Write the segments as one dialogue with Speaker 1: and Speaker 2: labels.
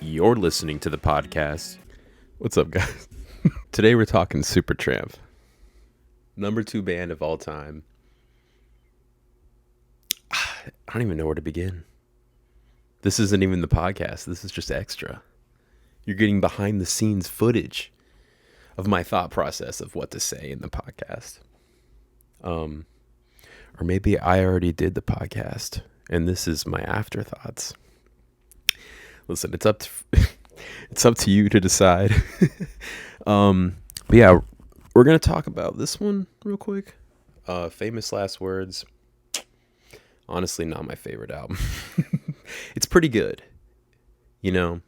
Speaker 1: You're listening to the podcast. What's up, guys? Today we're talking Supertramp, number 2 band of all time. I don't even know where to begin. This isn't even the podcast. This is just extra. You're getting behind the scenes footage of my thought process of what to say in the podcast. Or maybe I already did the podcast and this is my afterthoughts. Listen, it's up to you to decide. But yeah, we're gonna talk about this one real quick. Famous Last Words. Honestly, not my favorite album. It's pretty good, you know.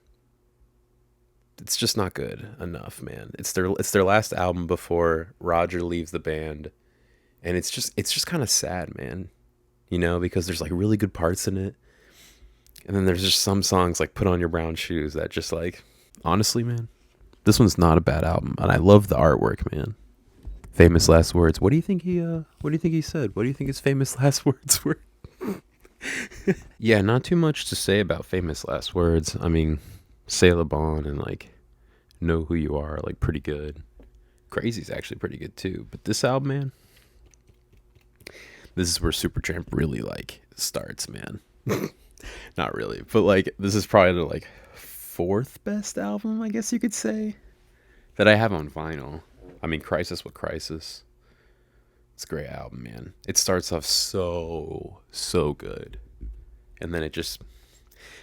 Speaker 1: It's just not good enough, man. It's their last album before Roger leaves the band, and it's just kind of sad, man. You know, because there's like really good parts in it. And then there's just some songs like Put On Your Brown Shoes that just like, honestly, man, this one's not a bad album. And I love the artwork, man. Famous Last Words. What do you think he said? What do you think his famous last words were? Yeah, not too much to say about Famous Last Words. I mean, Say Le Bon and like Know Who You Are, like pretty good. Crazy's actually pretty good too. But this album, man, this is where Supertramp really like starts, man. Not really, but like this is probably the like 4th best album, I guess you could say, that I have on vinyl. I mean, Crisis with Crisis. It's a great album, man. It starts off so good, and then it just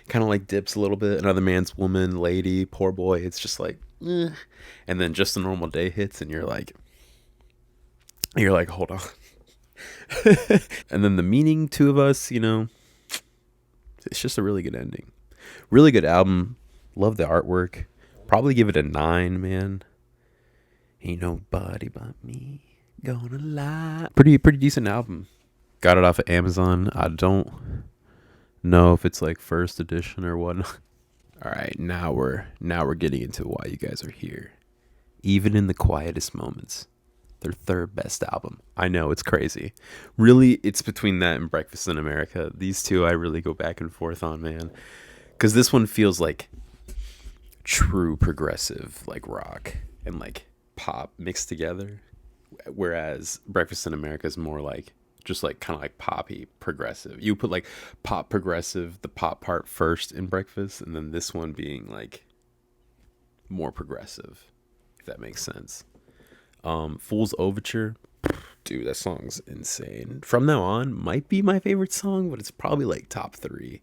Speaker 1: kind of like dips a little bit. Another Man's Woman, Lady, Poor Boy. It's just like, and then Just a Normal Day hits, and you're like, hold on. And then The Meaning, Two of Us, you know. It's just a really good ending. Really good album. Love the artwork. Probably give it a 9, man. Ain't nobody but me gonna lie. Pretty decent album. Got it off of Amazon. I don't know if it's like first edition or whatnot. All right, now we're getting into why you guys are here. Even in the Quietest Moments. Their 3rd best album. I know, it's crazy. Really, it's between that and Breakfast in America. These two I really go back and forth on, man. Because this one feels like true progressive, like rock and like pop mixed together. Whereas Breakfast in America is more like, just like kind of like poppy progressive. You put like pop progressive, the pop part first in Breakfast, and then this one being like more progressive, if that makes sense. Fool's Overture, dude, that song's insane. From Now On might be my favorite song, but it's probably like top 3.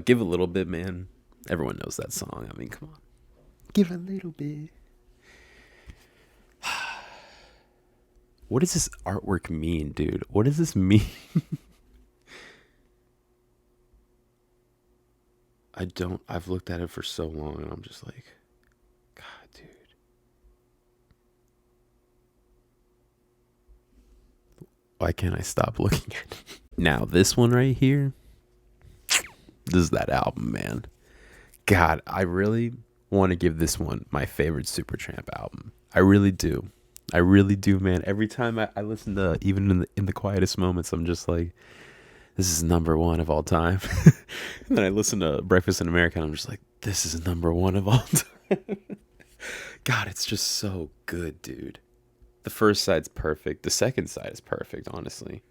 Speaker 1: Give a Little Bit, man. Everyone knows that song. I mean, come on. Give a little bit. What does this artwork mean, dude? What does this mean? I've looked at it for so long and I'm just like, God, dude. Why can't I stop looking at it? Now, this one right here, this is that album, man. God, I really want to give this one my favorite Supertramp album. I really do. I really do, man. Every time I listen to, even in the Quietest Moments, I'm just like, this is number 1 of all time. And then I listen to Breakfast in America, and I'm just like, this is number 1 of all time. God, it's just so good, dude. The first side's perfect. The second side is perfect, honestly.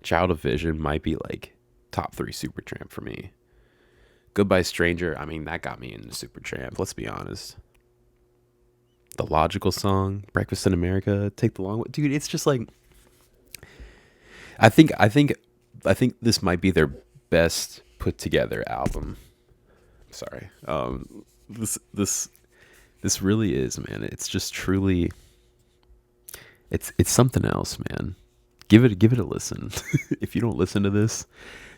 Speaker 1: Child of Vision might be like top 3 Supertramp for me. Goodbye Stranger, I mean, that got me into Supertramp, let's be honest. The Logical Song, Breakfast in America, Take the Long Way. Dude, it's just like, I think this might be their best put together album. Sorry. This really is, man. It's just truly, it's something else, man. Give it a listen. If you don't listen to this,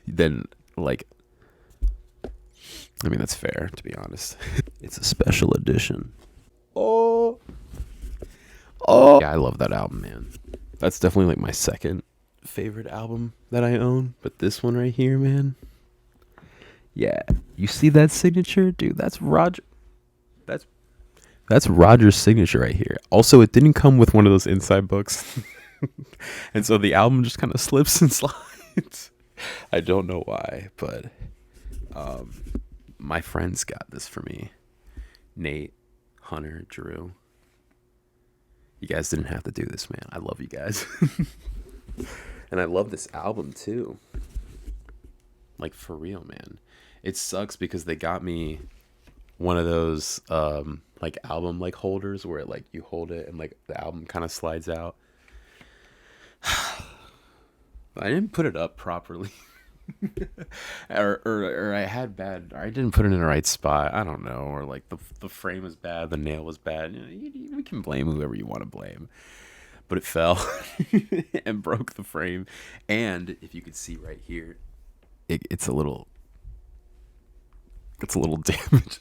Speaker 1: then like, I mean, that's fair, to be honest. It's a special edition. Oh, yeah, I love that album, man. That's definitely like my 2nd favorite album that I own. But this one right here, man. Yeah, you see that signature, dude? That's Roger. That's Roger's signature right here. Also, it didn't come with one of those inside books, and so the album just kind of slips and slides. I don't know why, but My friends got this for me. Nate, Hunter, Drew. You guys didn't have to do this, man. I love you guys. And I love this album too. Like, for real, man. It sucks because they got me one of those like album like holders where like you hold it and like the album kind of slides out. I didn't put it up properly. or I didn't put it in the right spot. I don't know. Or like the frame was bad, the nail was bad. You know, we can blame whoever you want to blame. But it fell and broke the frame. And if you could see right here, it's a little damaged.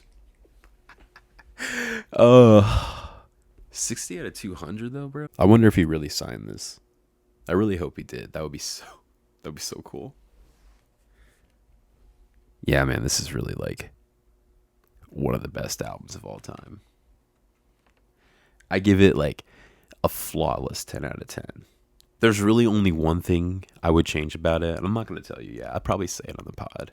Speaker 1: 60 out of 200 though, bro. I wonder if he really signed this. I really hope he did. That'd be so cool. Yeah, man, this is really like one of the best albums of all time. I give it like a flawless 10 out of 10. There's really only one thing I would change about it, and I'm not going to tell you. Yeah, I'd probably say it on the pod.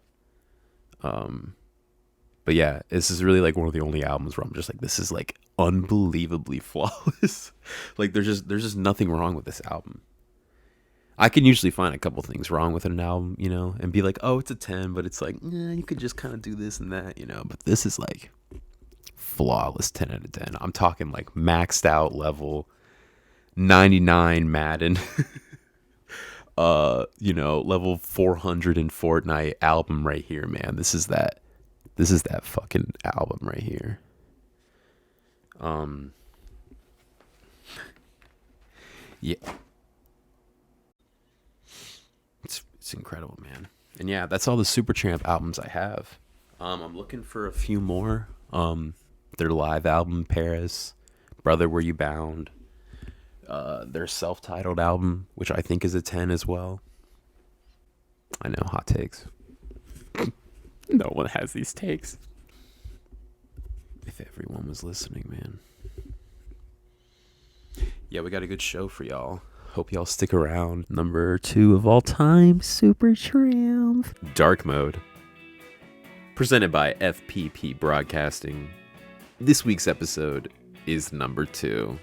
Speaker 1: But yeah, this is really like one of the only albums where I'm just like, this is like unbelievably flawless. Like there's just nothing wrong with this album. I can usually find a couple things wrong with an album, you know, and be like, oh, it's a 10, but it's like, you could just kind of do this and that, you know. But this is like flawless 10 out of 10. I'm talking like maxed out level 99 Madden, you know, level 400 in Fortnite album right here, man. This is that fucking album right here. Yeah. It's incredible, man. And yeah, that's all the Supertramp albums I have. I'm looking for a few more. Their live album, Paris, Brother Were You Bound, their self-titled album, which I think is a 10 as well. I know, hot takes. No one has these takes. If everyone was listening, man. Yeah, we got a good show for y'all. Hope y'all stick around. Number 2 of all time, Supertramp. Dark Mode. Presented by FPP Broadcasting. This week's episode is number 2.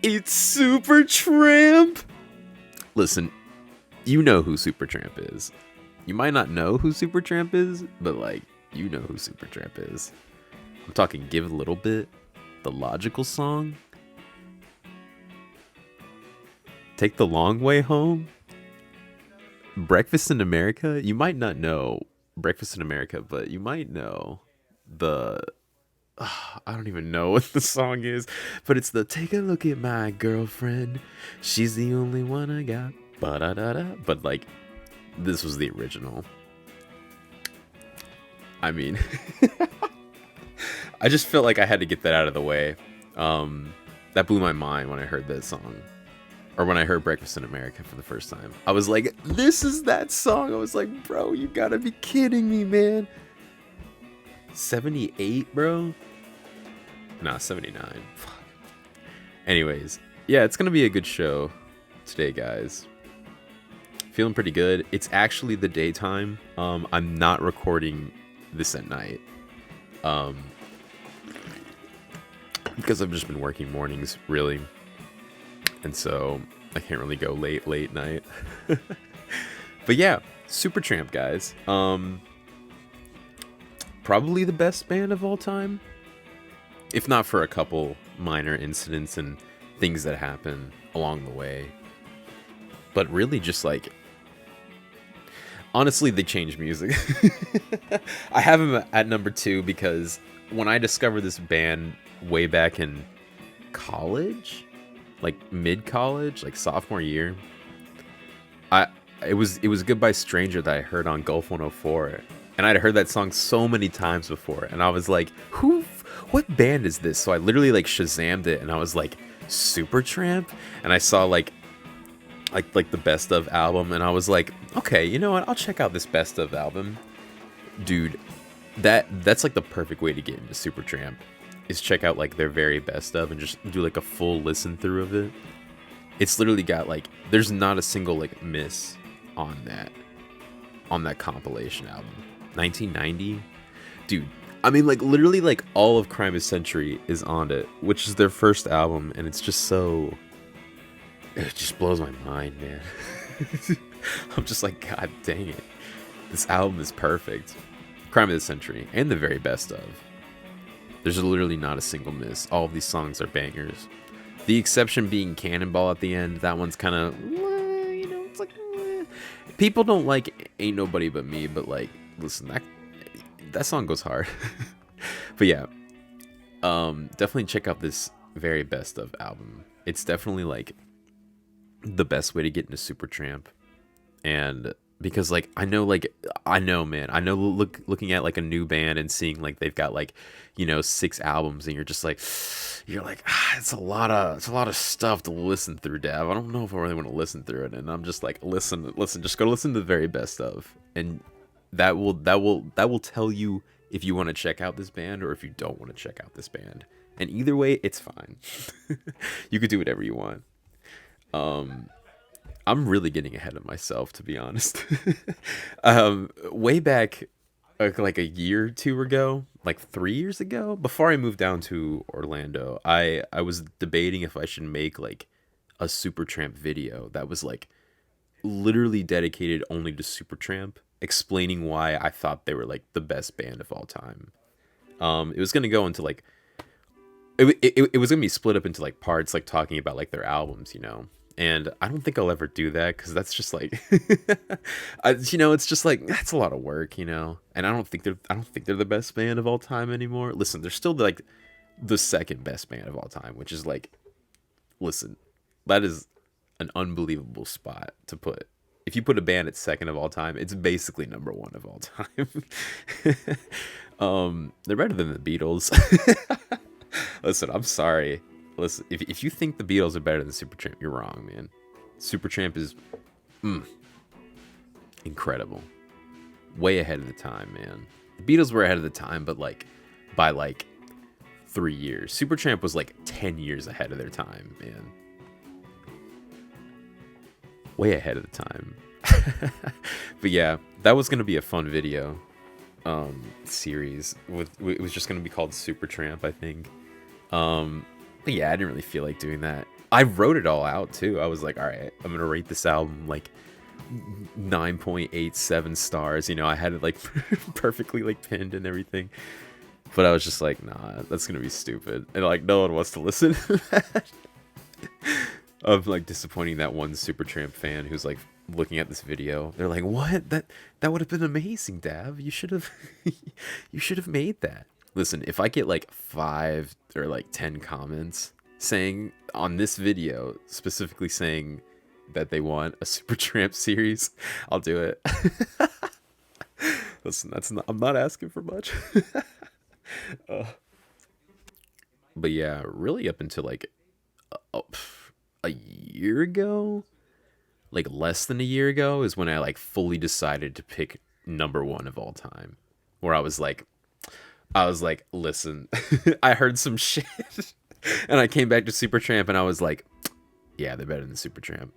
Speaker 1: It's Supertramp. Listen, you know who Supertramp is. You might not know who Supertramp is, but like, you know who Supertramp is. I'm talking Give a Little Bit, the Logical song, Take the Long Way Home, Breakfast in America. You might not know Breakfast in America, but you might know the I don't even know what the song is, but it's the Take a Look at My Girlfriend, She's the Only One I Got, ba-da-da-da. But like, this was the original. I mean, I just felt like I had to get that out of the way. That blew my mind when I heard that song. Or when I heard Breakfast in America for the first time. I was like, this is that song. I was like, bro, you gotta be kidding me, man. 78, bro? Nah, 79. Fuck. Anyways, yeah, it's gonna be a good show today, guys. Feeling pretty good. It's actually the daytime. I'm not recording this at night. Because I've just been working mornings, really. And so I can't really go late night. But yeah, Supertramp, guys. Probably the best band of all time. If not for a couple minor incidents and things that happen along the way. But really just like, honestly, they changed music. I have them at number 2 because when I discovered this band way back in college, like mid-college, like sophomore year, it was Goodbye Stranger that I heard on Gulf 104, and I'd heard that song so many times before, and I was like, what band is this? So I literally like Shazammed it, and I was like, Supertramp, and I saw like the best of album, and I was like, okay, you know what, I'll check out this best of album. Dude, that's like the perfect way to get into Supertramp, is check out like their very best of and just do like a full listen through of it. It's literally got like, there's not a single like miss on that compilation album. 1990, dude. I mean, like literally, like all of Crime of Century is on it, which is their first album, and it's just so. It just blows my mind, man. I'm just like, God dang it, this album is perfect. Crime of the Century and the very best of. There's literally not a single miss. All of these songs are bangers. The exception being Cannonball at the end. That one's kind of, you know, it's like, people don't like Ain't Nobody But Me, but like, listen, that song goes hard. But yeah, definitely check out this very best of album. It's definitely like the best way to get into Supertramp. And because like I know man, I know looking at like a new band and seeing like they've got like, you know, 6 albums, and you're like it's a lot of stuff to listen through, Dav. I don't know if I really want to listen through it. And I'm just like, listen, just go listen to the very best of, and that will tell you if you want to check out this band or if you don't want to check out this band. And either way, it's fine. You could do whatever you want. I'm really getting ahead of myself, to be honest. Way back, like a year or two ago, like 3 years ago, before I moved down to Orlando, I was debating if I should make like a Supertramp video that was like literally dedicated only to Supertramp, explaining why I thought they were like the best band of all time. It was gonna go into like it was gonna be split up into like parts, like talking about like their albums, you know. And I don't think I'll ever do that because that's just like, you know, it's just like that's a lot of work, you know. And I don't think they're the best band of all time anymore. Listen, they're still like the second best band of all time, which is like, listen, that is an unbelievable spot to put. If you put a band at second of all time, it's basically number one of all time. They're better than the Beatles. Listen, I'm sorry. Listen, if you think the Beatles are better than Supertramp, you're wrong, man. Supertramp is incredible. Way ahead of the time, man. The Beatles were ahead of the time, but like by like 3 years. Supertramp was like 10 years ahead of their time, man. Way ahead of the time. But yeah, that was gonna be a fun video series. It was just gonna be called Supertramp, I think. But yeah, I didn't really feel like doing that. I wrote it all out too. I was like, all right, I'm gonna rate this album like 9.87 stars. You know, I had it like perfectly like pinned and everything. But I was just like, nah, that's gonna be stupid. And like, no one wants to listen to that. Of like disappointing that one Supertramp fan who's like looking at this video. They're like, what? That would have been amazing, Dav. You should have made that. Listen, if I get like 5 or like 10 comments saying on this video, specifically saying that they want a Supertramp series, I'll do it. Listen, I'm not asking for much. But yeah, really up until like a year ago, like less than a year ago, is when I like fully decided to pick number one of all time. Where I was like, listen, I heard some shit, and I came back to Supertramp, and I was like, yeah, they're better than Supertramp.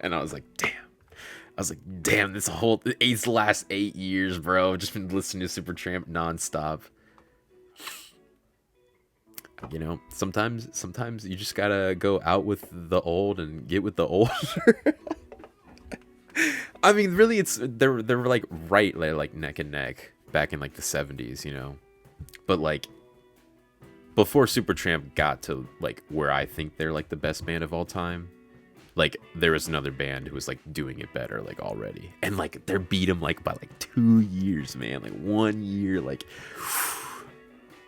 Speaker 1: And I was like, damn, these last 8 years, bro, I've just been listening to Supertramp nonstop. You know, sometimes you just gotta go out with the old and get with the older. I mean, really, they're like right, like neck and neck back in like the 70s, you know. But like before Supertramp got to like where I think they're like the best band of all time, like there was another band who was like doing it better like already, and like they beat them like by like 2 years, man. Like 1 year, like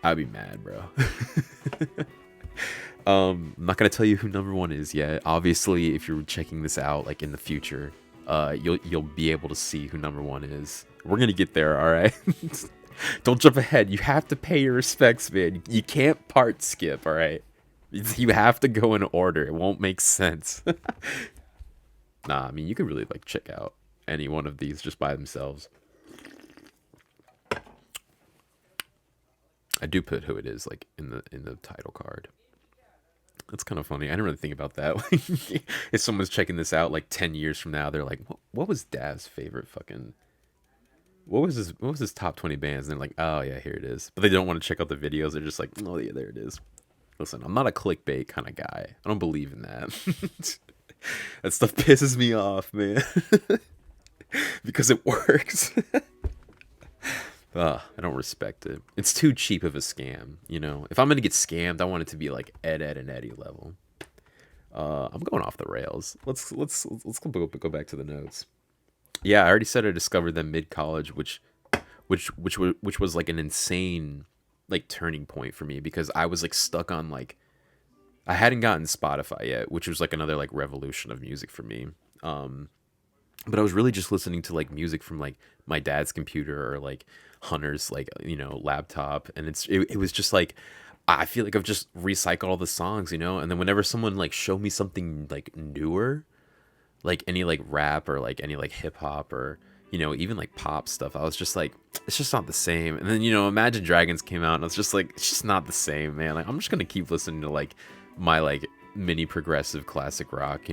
Speaker 1: I'd be mad, bro. I'm not gonna tell you who number one is yet. Obviously, if you're checking this out like in the future, you'll be able to see who number one is. We're gonna get there, all right. Don't jump ahead. You have to pay your respects, man. You can't part skip, all right? You have to go in order. It won't make sense. Nah, I mean, you can really like check out any one of these just by themselves. I do put who it is like in the title card. That's kind of funny. I didn't really think about that. If someone's checking this out like 10 years from now, they're like, what was Dav's favorite fucking what was his top 20 bands? And they're like, oh yeah, here it is. But they don't want to check out the videos. They're just like, oh yeah, there it is. Listen, I'm not a clickbait kind of guy. I don't believe in that. That stuff pisses me off, man. Because it works. I don't respect it. It's too cheap of a scam, you know. If I'm gonna get scammed, I want it to be like Ed, and Eddie level. I'm going off the rails. Let's go back to the notes. Yeah, I already said I discovered them mid college, which was like an insane like turning point for me because I was like stuck on like I hadn't gotten Spotify yet, which was like another like revolution of music for me. But I was really just listening to like music from like my dad's computer or like Hunter's like laptop, and it was just like I feel like I've just recycled all the songs, and then whenever someone like showed me something like newer, like any like rap or like any like hip hop or even like pop stuff, I was just like, it's just not the same. And then Imagine Dragons came out and I was just like, it's just not the same, man. Like I'm just gonna keep listening to like my like mini progressive classic rock.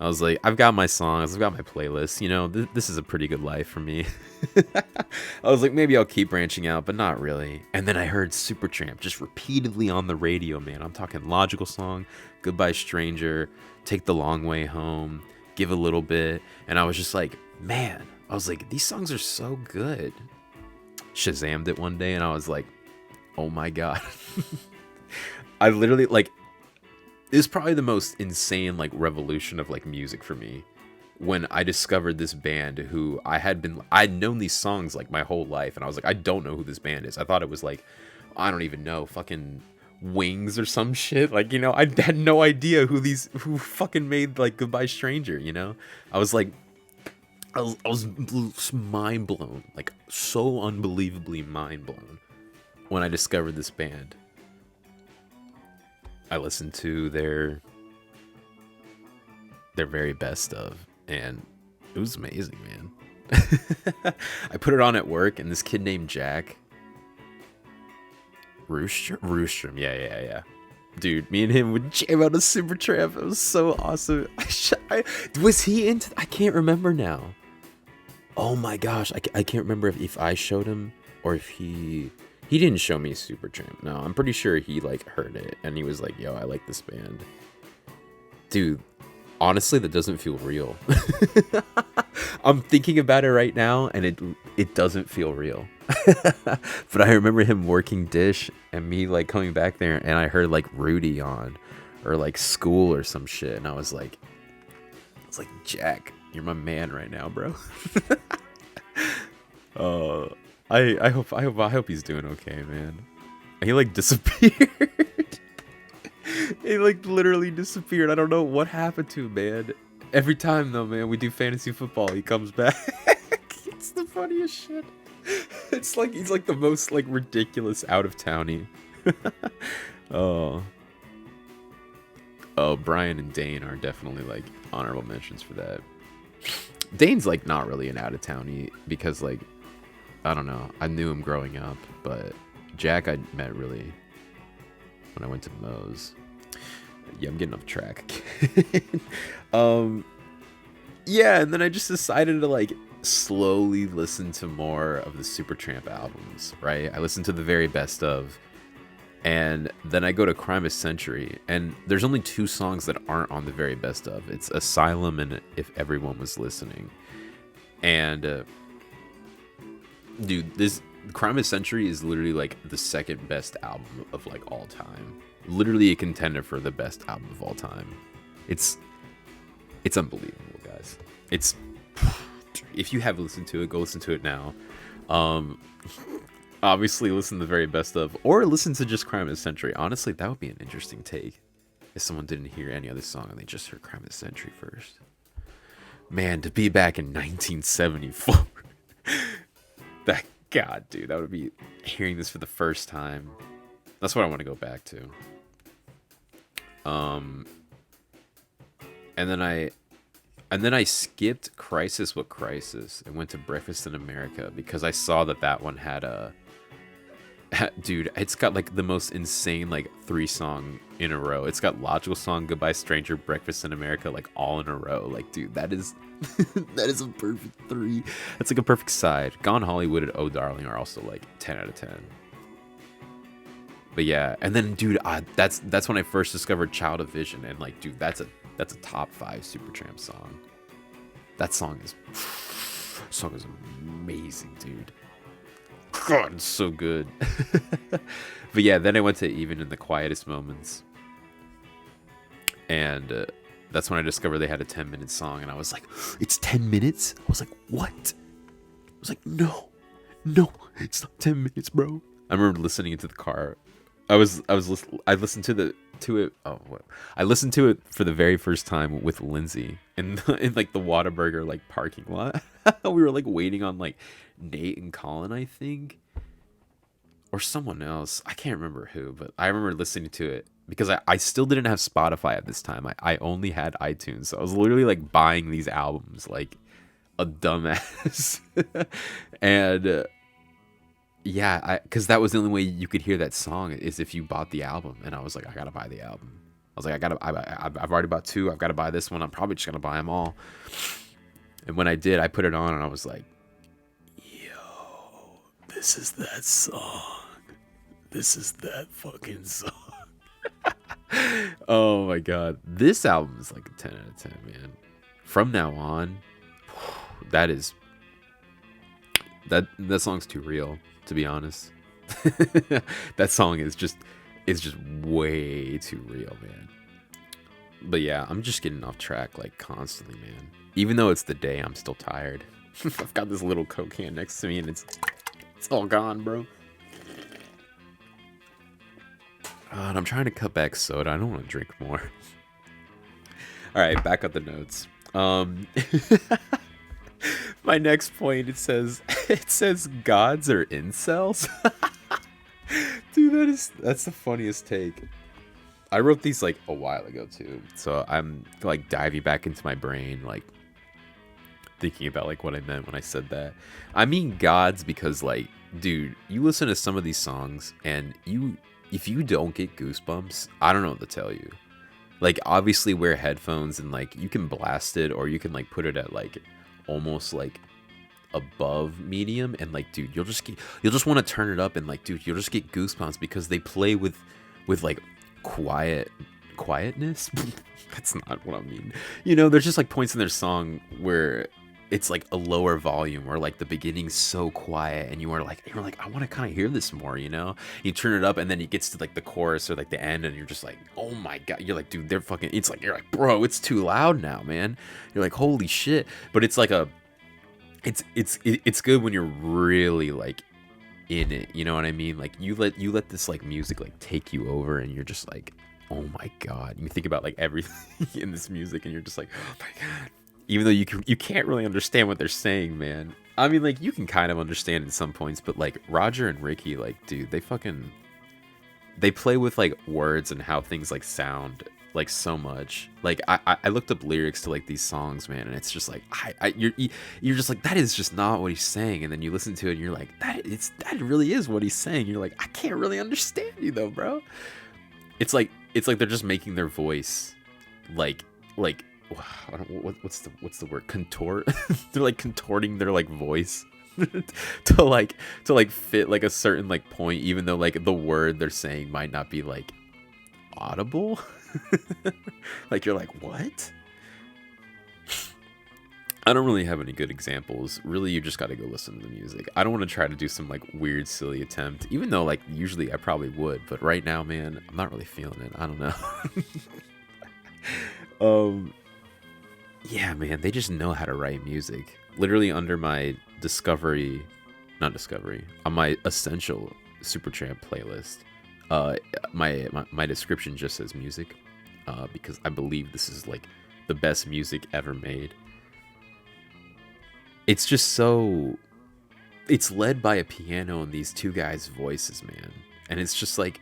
Speaker 1: I was like, I've got my songs, I've got my playlist, this is a pretty good life for me. I was like, maybe I'll keep branching out, but not really. And then I heard Supertramp just repeatedly on the radio, man. I'm talking Logical Song, Goodbye Stranger, Take the Long Way Home, Give a Little Bit. And I was just like, man, these songs are so good. Shazammed it one day and I was like, oh my God. I literally like, it was probably the most insane like revolution of like music for me when I discovered this band who I'd known these songs like my whole life, and I was like, I don't know who this band is. I thought it was like, I don't even know, fucking Wings or some shit. Like, I had no idea who fucking made like Goodbye Stranger, I was like, I was mind blown, like so unbelievably mind blown when I discovered this band. I listened to their very best of, and it was amazing, man. I put it on at work, and this kid named Jack Roostrom, yeah. Dude, me and him would jam out a Supertramp. It was so awesome. Was he into? I can't remember now. Oh my gosh, I can't remember if I showed him or if he didn't show me Supertramp. No, I'm pretty sure he like heard it and he was like, yo, I like this band. Dude, honestly, that doesn't feel real. I'm thinking about it right now and it doesn't feel real. But I remember him working Dish and me like coming back there and I heard like Rudy on or like School or some shit, and I was like, Jack, you're my man right now, bro. I hope he's doing okay, man. He like disappeared. He like literally disappeared. I don't know what happened to him, man. Every time though, man, we do fantasy football, he comes back. It's the funniest shit. It's like he's like the most like ridiculous out of townie. Oh, Brian and Dane are definitely like honorable mentions for that. Dane's like not really an out of townie because like, I don't know, I knew him growing up, but Jack I met really when I went to Moe's. Yeah, I'm getting off track. Yeah, and then I just decided to like slowly listen to more of the Supertramp albums, right? I listened to the very best of, and then I go to Crime of Century, and there's only 2 songs that aren't on the very best of. It's Asylum and If Everyone Was Listening. And dude, this Crime of Century is literally like the second best album of like all time. Literally a contender for the best album of all time. It's unbelievable, guys. It's, if you haven't listened to it, go listen to it now. Obviously listen to the very best of, or listen to just Crime of the Century. Honestly, that would be an interesting take if someone didn't hear any other song and they just heard Crime of the Century first. Man, to be back in 1974. That, God, dude, that would be hearing this for the first time. That's what I want to go back to. And then I skipped Crisis with Crisis and went to Breakfast in America because I saw that one had Dude, it's got like the most insane like 3 song in a row. It's got Logical Song, Goodbye Stranger, Breakfast in America, like all in a row. Like, dude, that is that is a perfect 3. That's like a perfect side. Gone Hollywood and Oh Darling are also like 10 out of 10. But yeah, and then dude, that's when I first discovered Child of Vision, and like, dude, that's a top 5 Supertramp song. That song is amazing, dude. God, it's so good. But yeah, then I went to Even in the Quietest Moments, and that's when I discovered they had a 10-minute song, and I was like, it's 10 minutes? I was like, what? I was like, no, it's not 10 minutes, bro. I remember listening to the car. I listened to it. Oh, what? I listened to it for the very first time with Lindsay in like the Whataburger like parking lot. We were like waiting on like Nate and Colin, I think, or someone else. I can't remember who, but I remember listening to it because I still didn't have Spotify at this time. I only had iTunes, so I was literally like buying these albums like a dumbass. And yeah, because that was the only way you could hear that song is if you bought the album. And I was like, I gotta buy the album. I was like, I've already bought 2. I've got to buy this one. I'm probably just gonna buy them all. And when I did, I put it on and I was like, yo, this is that song. This is that fucking song. Oh my god, this album is like a 10 out of 10, man. From now on, that song's too real, to be honest. That song is just way too real, man. But yeah, I'm just getting off track like constantly, man. Even though it's the day, I'm still tired. I've got this little Coke can next to me and it's all gone, bro. And I'm trying to cut back soda. I don't want to drink more. All right, back up the notes. My next point, it says gods are incels. Dude, that's the funniest take. I wrote these like a while ago too, so I'm like diving back into my brain, like thinking about like what I meant when I said that. I mean gods because like, dude, you listen to some of these songs and if you don't get goosebumps, I don't know what to tell you. Like, obviously wear headphones and like you can blast it, or you can like put it at like almost like above medium, and like, dude, you'll just want to turn it up, and like, dude, you'll just get goosebumps because they play with like quietness. That's not what I mean. You know, there's just like points in their song where it's like a lower volume, or like the beginning's so quiet and you're like, I want to kind of hear this more, you know? You turn it up and then it gets to like the chorus or like the end and you're just like, oh my god. You're like, dude, they're fucking, it's like, you're like, bro, it's too loud now, man. You're like, holy shit. But it's like it's good when you're really like in it, you know what I mean? Like you let this like music like take you over, and you're just like, oh my god. You think about like everything in this music and you're just like, oh my god. Even though you can't really understand what they're saying, man. I mean, like, you can kind of understand in some points, but like Roger and Ricky, like, dude, they play with like words and how things like sound like so much. Like I looked up lyrics to like these songs, man, and it's just like you're just like, that is just not what he's saying. And then you listen to it and you're like, that really is what he's saying. You're like, I can't really understand you though, bro. It's like they're just making their voice like what's the word, contort. They're like contorting their like voice to like fit like a certain like point, even though like the word they're saying might not be like audible. Like, you're like, what? I don't really have any good examples. Really, you just got to go listen to the music. I don't want to try to do some like weird silly attempt, even though like usually I probably would, but right now, man, I'm not really feeling it. I don't know. Yeah, man, they just know how to write music. Literally under my on my essential Supertramp playlist, my description just says music, because I believe this is like the best music ever made. It's just so, it's led by a piano and these two guys' voices, man, and it's just like,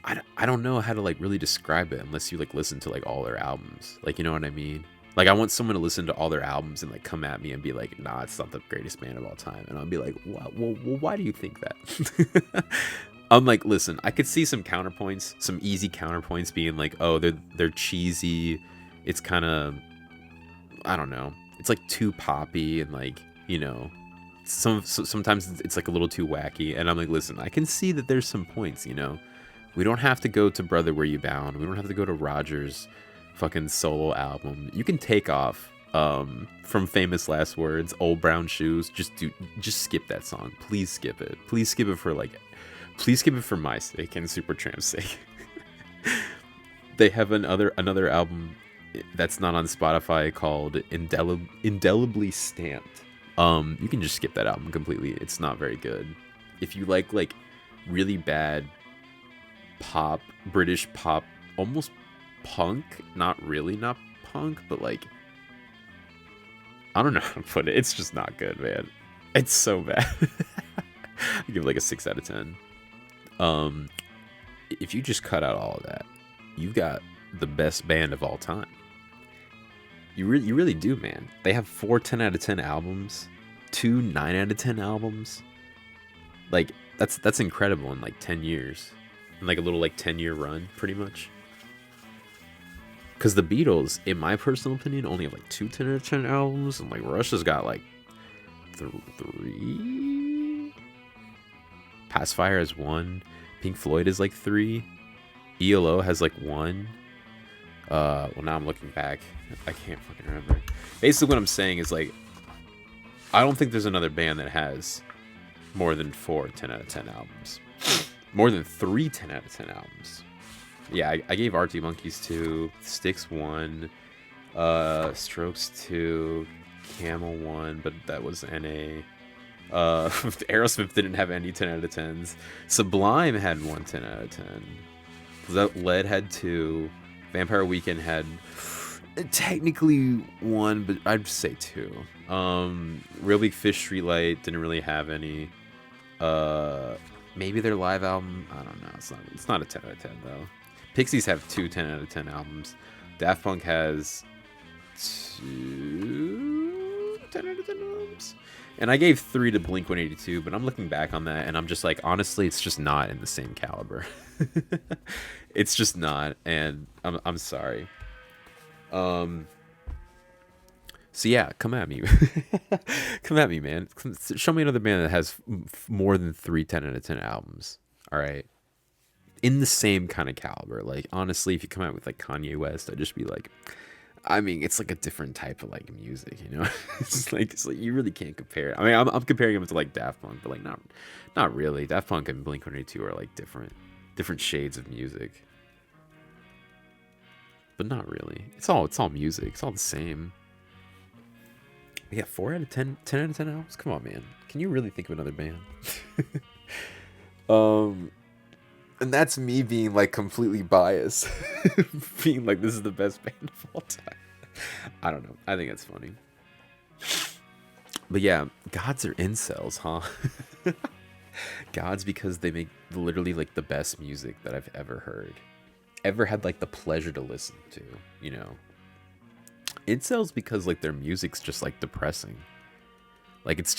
Speaker 1: I don't know how to like really describe it unless you like listen to like all their albums, like, you know what I mean? Like, I want someone to listen to all their albums and like come at me and be like, nah, it's not the greatest band of all time. And I'll be like, well, why do you think that? I'm like, listen, I could see some counterpoints, some easy counterpoints being like, oh, they're cheesy. It's kind of, I don't know. It's like too poppy and like, you know, sometimes it's like a little too wacky. And I'm like, listen, I can see that there's some points, you know. We don't have to go to Brother Where You Bound. We don't have to go to Roger's fucking solo album. You can take off from Famous Last Words, Old Brown Shoes. Just skip that song. Please skip it. Please skip it for my sake and Supertramp's sake. They have another album that's not on Spotify called Indelibly Stamped. You can just skip that album completely. It's not very good. If you like really bad pop, British pop, almost punk, not punk, but like, I don't know how to put it. It's just not good, man. It's so bad. I give it like a 6 out of 10. If you just cut out all of that, you've got the best band of all time. You really do, man. They have 4 10 out of 10 albums, 2 9 out of 10 albums. Like, that's incredible in like 10 years. In like a little like 10-year run, pretty much. Because the Beatles, in my personal opinion, only have like 2 10 out of 10 albums, and like Rush has got like 3. Pacifier has 1. Pink Floyd is like 3. ELO has like 1. Well, now I'm looking back. I can't fucking remember. Basically, what I'm saying is like, I don't think there's another band that has more than 4 10 out of 10 albums. More than 3 10 out of 10 albums. Yeah, I gave Arctic Monkeys 2, Styx 1, Strokes 2, Camel 1, but that was NA. Aerosmith didn't have any 10 out of 10s. Sublime had 1 10 out of 10. Lead had 2. Vampire Weekend had technically 1, but I'd say 2. Real Big Fish, Streetlight didn't really have any. Maybe their live album, I don't know. It's not a 10 out of 10 though. Pixies have 2 10 out of 10 albums. Daft Punk has 2 10 out of 10 albums. And I gave 3 to Blink-182, but I'm looking back on that and I'm just like, honestly, it's just not in the same caliber. It's just not, and I'm sorry. So yeah, come at me. Come at me, man. Show me another band that has more than 3 10 out of 10 albums. All right. In the same kind of caliber. Like, honestly, if you come out with like Kanye West, I'd just be like, I mean, it's like a different type of like music, you know? it's like you really can't compare it. I mean, I'm comparing them to like Daft Punk, but like not really. Daft Punk and Blink-182 are like different shades of music. But not really. It's all music. It's all the same. Yeah, 4 out of 10, 10 out of 10 albums? Come on, man. Can you really think of another band? And that's me being like completely biased. Being like, this is the best band of all time. I don't know. I think it's funny. But yeah, gods are incels, huh? Gods because they make literally like the best music that I've ever heard. Ever had like the pleasure to listen to, you know? Incels because like their music's just like depressing. Like it's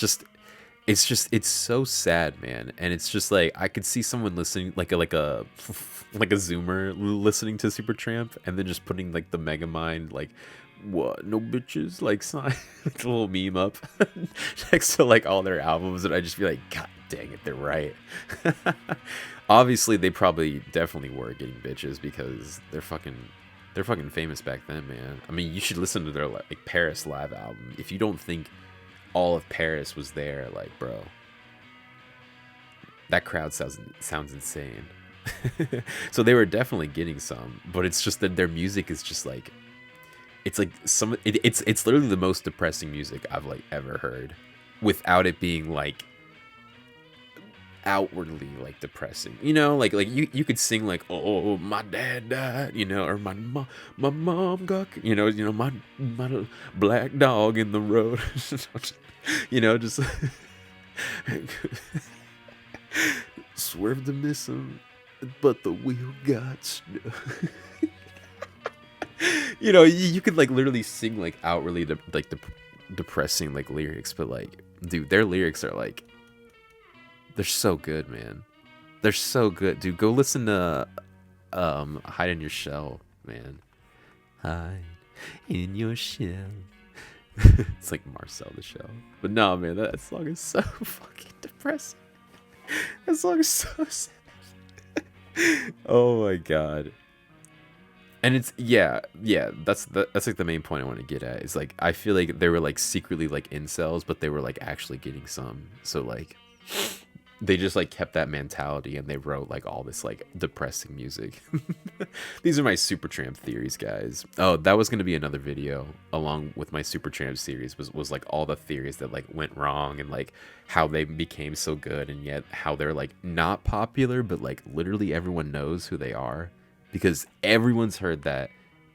Speaker 1: so sad, man. And it's just like I could see someone listening like a Zoomer listening to Supertramp and then just putting like the Megamind like what no bitches like sign like a little meme up next to like all their albums, and I just be like, God dang it, they're right. Obviously they probably definitely were getting bitches because they're fucking famous back then, man. I mean, you should listen to their like Paris live album. If you don't think all of Paris was there, like, bro, that crowd sounds insane. So they were definitely getting some, but it's just that their music is just like, it's like it's literally the most depressing music I've like ever heard, without it being like outwardly like depressing, you know, like you could sing like, oh, my dad died, you know, or my mom got, you know, my black dog in the road. You know, just swerve to miss him, but the wheel got stuck. You could like literally sing like outwardly depressing like lyrics, but like, dude, their lyrics are like, they're so good, man. They're so good, dude. Go listen to Hide in Your Shell, man. Hide in your shell. It's like Marcel the Shell. But no, man, that song is so fucking depressing. That song is so sad. Oh my god. And it's that's like the main point I want to get at. Is like I feel like they were like secretly like incels, but they were like actually getting some. So like they just like kept that mentality and they wrote like all this like depressing music. These are my Supertramp theories, guys. Oh, that was gonna be another video along with my Supertramp series was like all the theories that like went wrong and like how they became so good and yet how they're like not popular, but like literally everyone knows who they are because everyone's heard that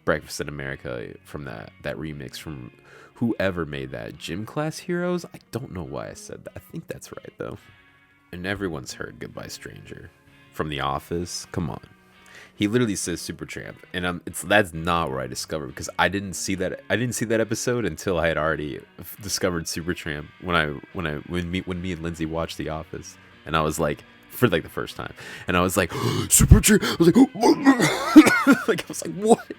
Speaker 1: Breakfast in America from that remix from whoever made that. Gym Class Heroes? I don't know why I said that. I think that's right though. And everyone's heard Goodbye Stranger from The Office. Come on. He literally says Supertramp, and that's not where I discovered because I didn't see that episode until I had already discovered Supertramp when me and Lindsay watched The Office, and I was like for like the first time, and I was like Supertramp. I was like like I was like what?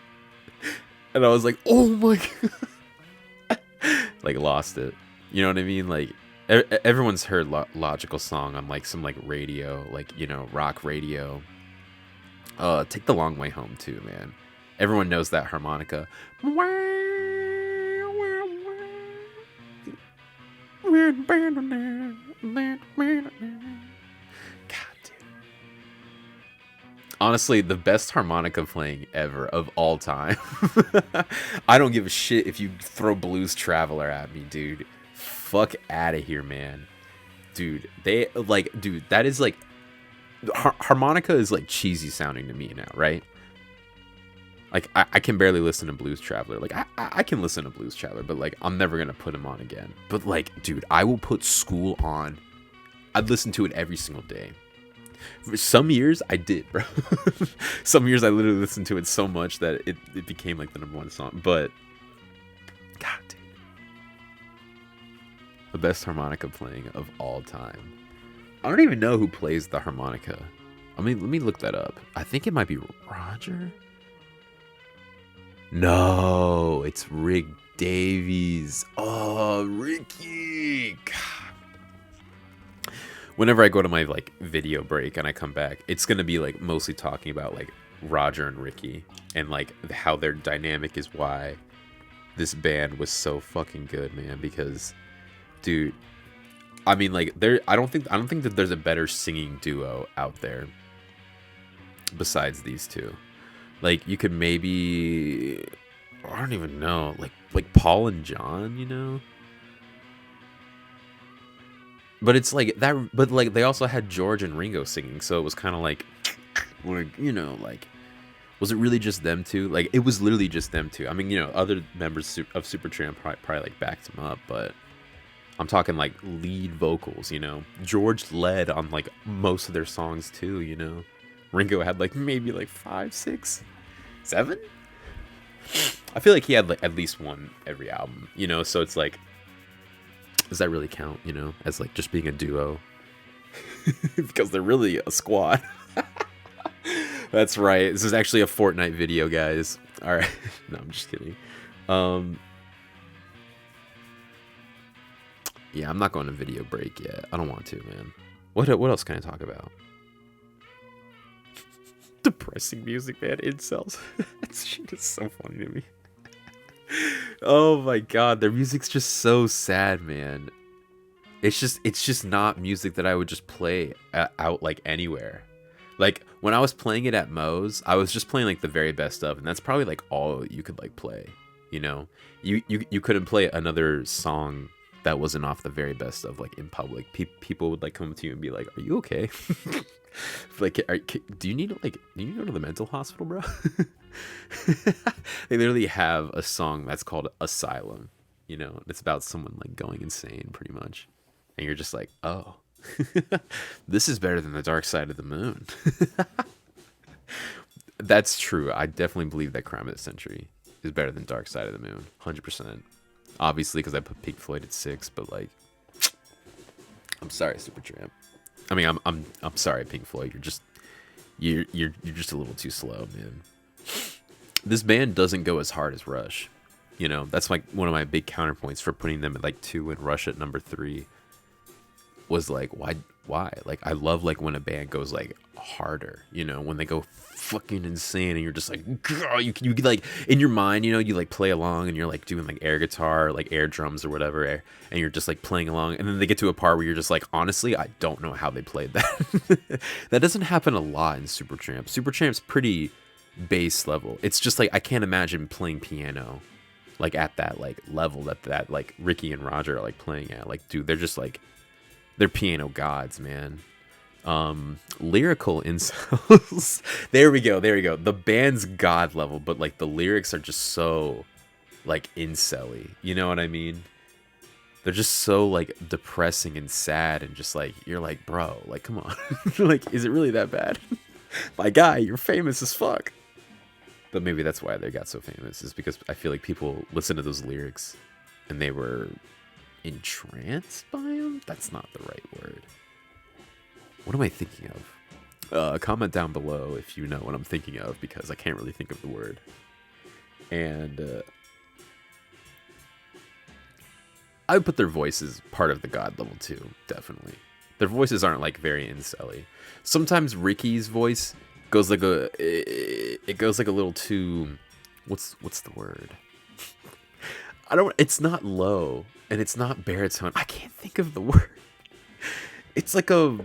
Speaker 1: And I was like oh my god, like lost it. You know what I mean? Like everyone's heard Logical Song on like some like radio, like rock radio. Take the Long Way Home too, man. Everyone knows that harmonica. God, dude. Honestly, the best harmonica playing ever of all time. I don't give a shit if you throw Blues Traveler at me, dude. Fuck out of here, man. Dude, that is like harmonica is like cheesy sounding to me now, right? Like I can barely listen to Blues Traveler. Like I can listen to Blues Traveler, but like I'm never gonna put him on again. But like, dude, I will put School on. I'd listen to it every single day. For some years I did, bro. Some years I literally listened to it so much that it became like the #1 song. But God, dude, the best harmonica playing of all time. I don't even know who plays the harmonica. I mean, let me look that up. I think it might be Roger. No, it's Rick Davies. Oh, Ricky. God. Whenever I go to my like video break and I come back, it's gonna be like mostly talking about like Roger and Ricky and like how their dynamic is why this band was so fucking good, man. Because, dude, I mean, like I don't think that there's a better singing duo out there besides these two. Like you could maybe, I don't even know, like Paul and John, But it's like that. But like they also had George and Ringo singing, so it was kind of like, like, was it really just them two? Like it was literally just them two. I mean, other members of Supertramp probably like backed them up, but I'm talking like lead vocals. George led on like most of their songs too. Ringo had like maybe like 5, 6, 7. I feel like he had like at least one every album. So it's like, does that really count? As like just being a duo? Because they're really a squad. That's right. This is actually a Fortnite video, guys. All right. No, I'm just kidding. Yeah, I'm not going to video break yet. I don't want to, man. What else can I talk about? Depressing music, man. Incels. That shit is so funny to me. Oh my god, their music's just so sad, man. It's just not music that I would just play out like anywhere. Like when I was playing it at Moe's, I was just playing like the very best of, and that's probably like all you could like play. You couldn't play another song that wasn't off the very best of like in public. People would like come to you and be like, "Are you okay?" Like, do you need to go to the mental hospital, bro? They literally have a song that's called Asylum. It's about someone like going insane, pretty much, and you're just like, oh, this is better than the Dark Side of the Moon. That's true. I definitely believe that Crime of the Century is better than Dark Side of the Moon, 100%. Obviously, because I put Pink Floyd at 6, but like, I'm sorry, Supertramp. I mean, I'm sorry, Pink Floyd. You're just a little too slow, man. This band doesn't go as hard as Rush. You know, that's like one of my big counterpoints for putting them at like 2 and Rush at number 3. Was like, why? Like, I love like when a band goes like harder, you know, when they go fucking insane and you're just like, girl, you like in your mind, you know, you like play along and you're like doing like air guitar, or, like air drums or whatever, and you're just like playing along, and then they get to a part where you're just like, honestly, I don't know how they played that. That doesn't happen a lot in Supertramp. Supertramp's pretty bass level. It's just like I can't imagine playing piano like at that like level that like Ricky and Roger are like playing at. Like, dude, they're just like, they're piano gods, man. Lyrical incels. There we go. The band's god level, but like the lyrics are just so like incel-y. You know what I mean? They're just so like depressing and sad, and just like, you're like, bro, like, come on. Like, is it really that bad? My guy, you're famous as fuck. But maybe that's why they got so famous, is because I feel like people listen to those lyrics and they were entranced by them. That's not the right word. What am I thinking of? Comment down below if you know what I'm thinking of, because I can't really think of the word. And I would put their voices part of the god level too, definitely. Their voices aren't like very incel-y. Sometimes Ricky's voice goes like it goes like a little too, what's the word? It's not low and it's not baritone. I can't think of the word. It's like a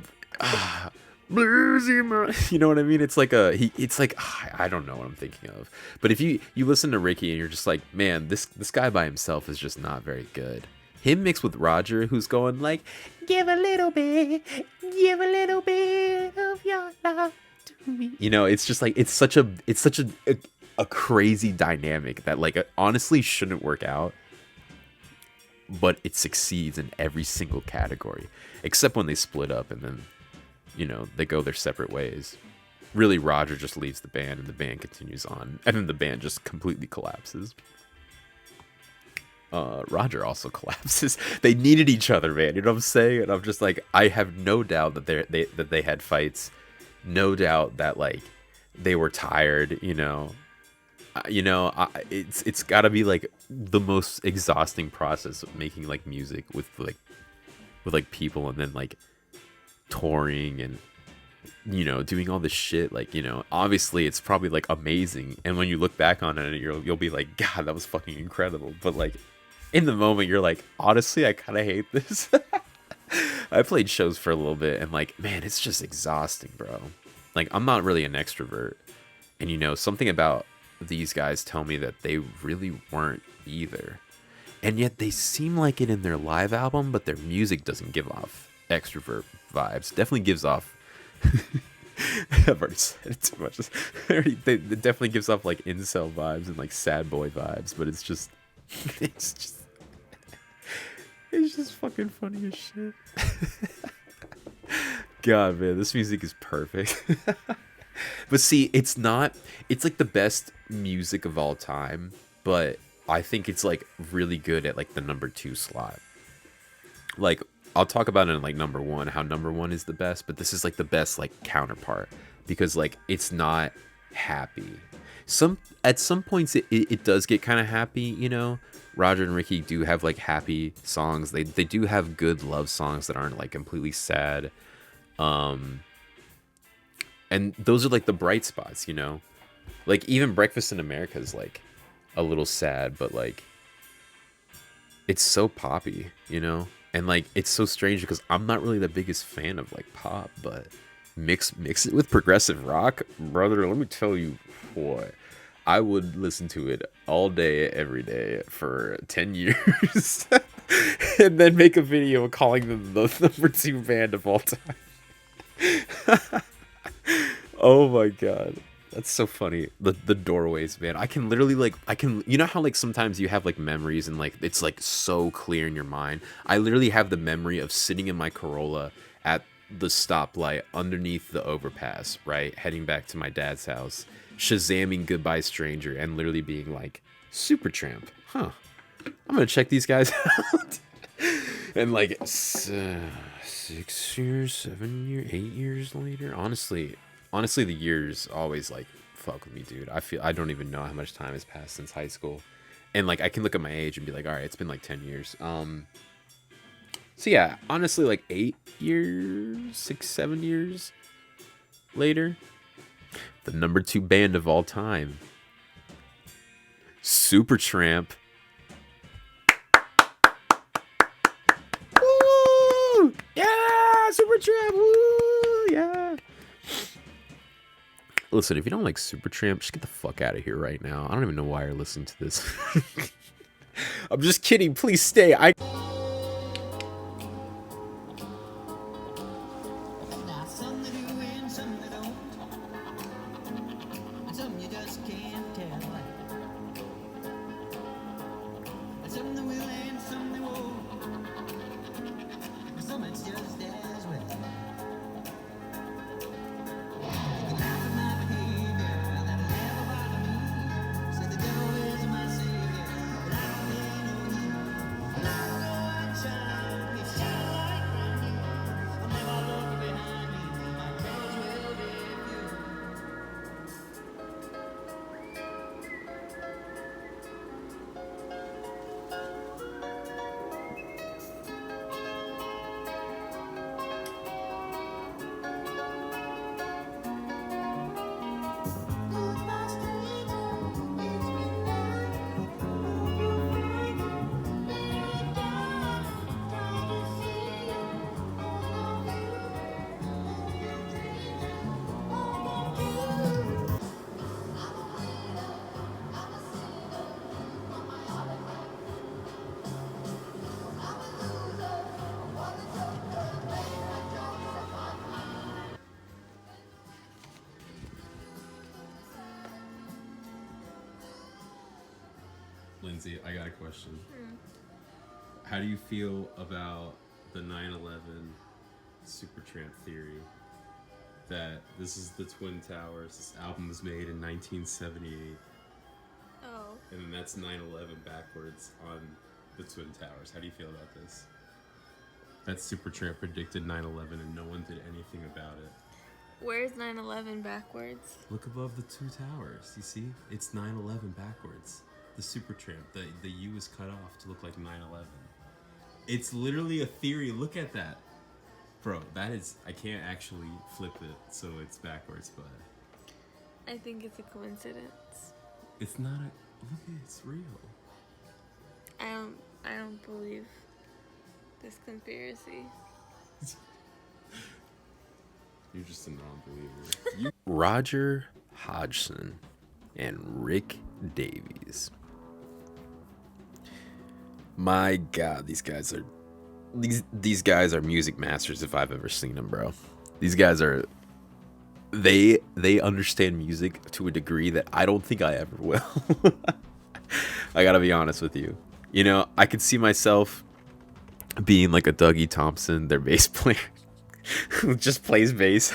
Speaker 1: bluesy, you know what I mean? It's like I don't know what I'm thinking of. But if you listen to Ricky and you're just like, man, this guy by himself is just not very good. Him mixed with Roger, who's going like, give a little bit of your love to me. You know, it's just like, it's such a crazy dynamic that like honestly shouldn't work out, but it succeeds in every single category, except when they split up and then, you know, they go their separate ways. Really, Roger just leaves the band and the band continues on, and then the band just completely collapses. Roger also collapses. They needed each other, man. You know what I'm saying? And I'm just like, I have no doubt that they had fights. No doubt that like they were tired. You know, it's got to be like the most exhausting process of making like music with people, and then like touring and, you know, doing all this shit. Like, you know, obviously it's probably like amazing, and when you look back on it, you'll be like, God, that was fucking incredible. But like, in the moment, you're like, honestly, I kind of hate this. I played shows for a little bit, and like, man, it's just exhausting, bro. Like, I'm not really an extrovert, and you know, something about these guys tell me that they really weren't either. And yet they seem like it in their live album, but their music doesn't give off extrovert vibes. Definitely gives off I've already said it too much. It definitely gives off like incel vibes and like sad boy vibes, but it's just it's just fucking funny as shit. God, man, this music is perfect. But see, it's like the best music of all time, but I think it's like really good at like the number 2 slot. Like, I'll talk about it in like number 1, how number 1 is the best, but this is like the best like counterpart, because like it's not happy. At some points it does get kind of happy, you know. Roger and Ricky do have like happy songs. They do have good love songs that aren't like completely sad. And those are like the bright spots, you know. Like even Breakfast in America is like a little sad, but like it's so poppy, you know. And like it's so strange because I'm not really the biggest fan of like pop, but mix it with progressive rock, brother. Let me tell you what. I would listen to it all day, every day for 10 years, and then make a video calling them the number 2 band of all time. Oh my god, that's so funny. The Doorways, man. I can literally like you know how like sometimes you have like memories and like it's like so clear in your mind. I literally have the memory of sitting in my Corolla at the stoplight underneath the overpass, right, heading back to my dad's house, shazamming Goodbye Stranger, and literally being like, Supertramp. Huh. I'm gonna check these guys out. And like 6 years, 7 years, 8 years later, honestly, the years always like fuck with me, dude. I don't even know how much time has passed since high school, and like I can look at my age and be like, all right, it's been like 10 years. So yeah, honestly, like 8 years, 6, 7 years later, the number 2 band of all time, Supertramp. Woo! Yeah, Supertramp. Woo! Yeah. Listen, if you don't like Supertramp, just get the fuck out of here right now. I don't even know why you're listening to this. I'm just kidding. Please stay. Lindsay, I got a question. How do you feel about the 9/11 Supertramp theory? That this is the Twin Towers. This album was made in 1978.
Speaker 2: Oh.
Speaker 1: And then that's 9/11 backwards on the Twin Towers. How do you feel about this? That Supertramp predicted 9/11 and no one did anything about it.
Speaker 2: Where's 9/11 backwards?
Speaker 1: Look above the 2 towers. You see? It's 9/11 backwards. The Supertramp. The U is cut off to look like 9/11. It's literally a theory. Look at that. Bro, that is... I can't actually flip it so it's backwards, but...
Speaker 2: I think it's a coincidence.
Speaker 1: It's not a... Look, it's real.
Speaker 2: I don't believe this conspiracy.
Speaker 1: You're just a non-believer. Roger Hodgson and Rick Davies. My God, these guys are music masters if I've ever seen them, bro. These guys are they understand music to a degree that I don't think I ever will. I gotta be honest with you. You know, I could see myself being like a Dougie Thompson, their bass player, who just plays bass.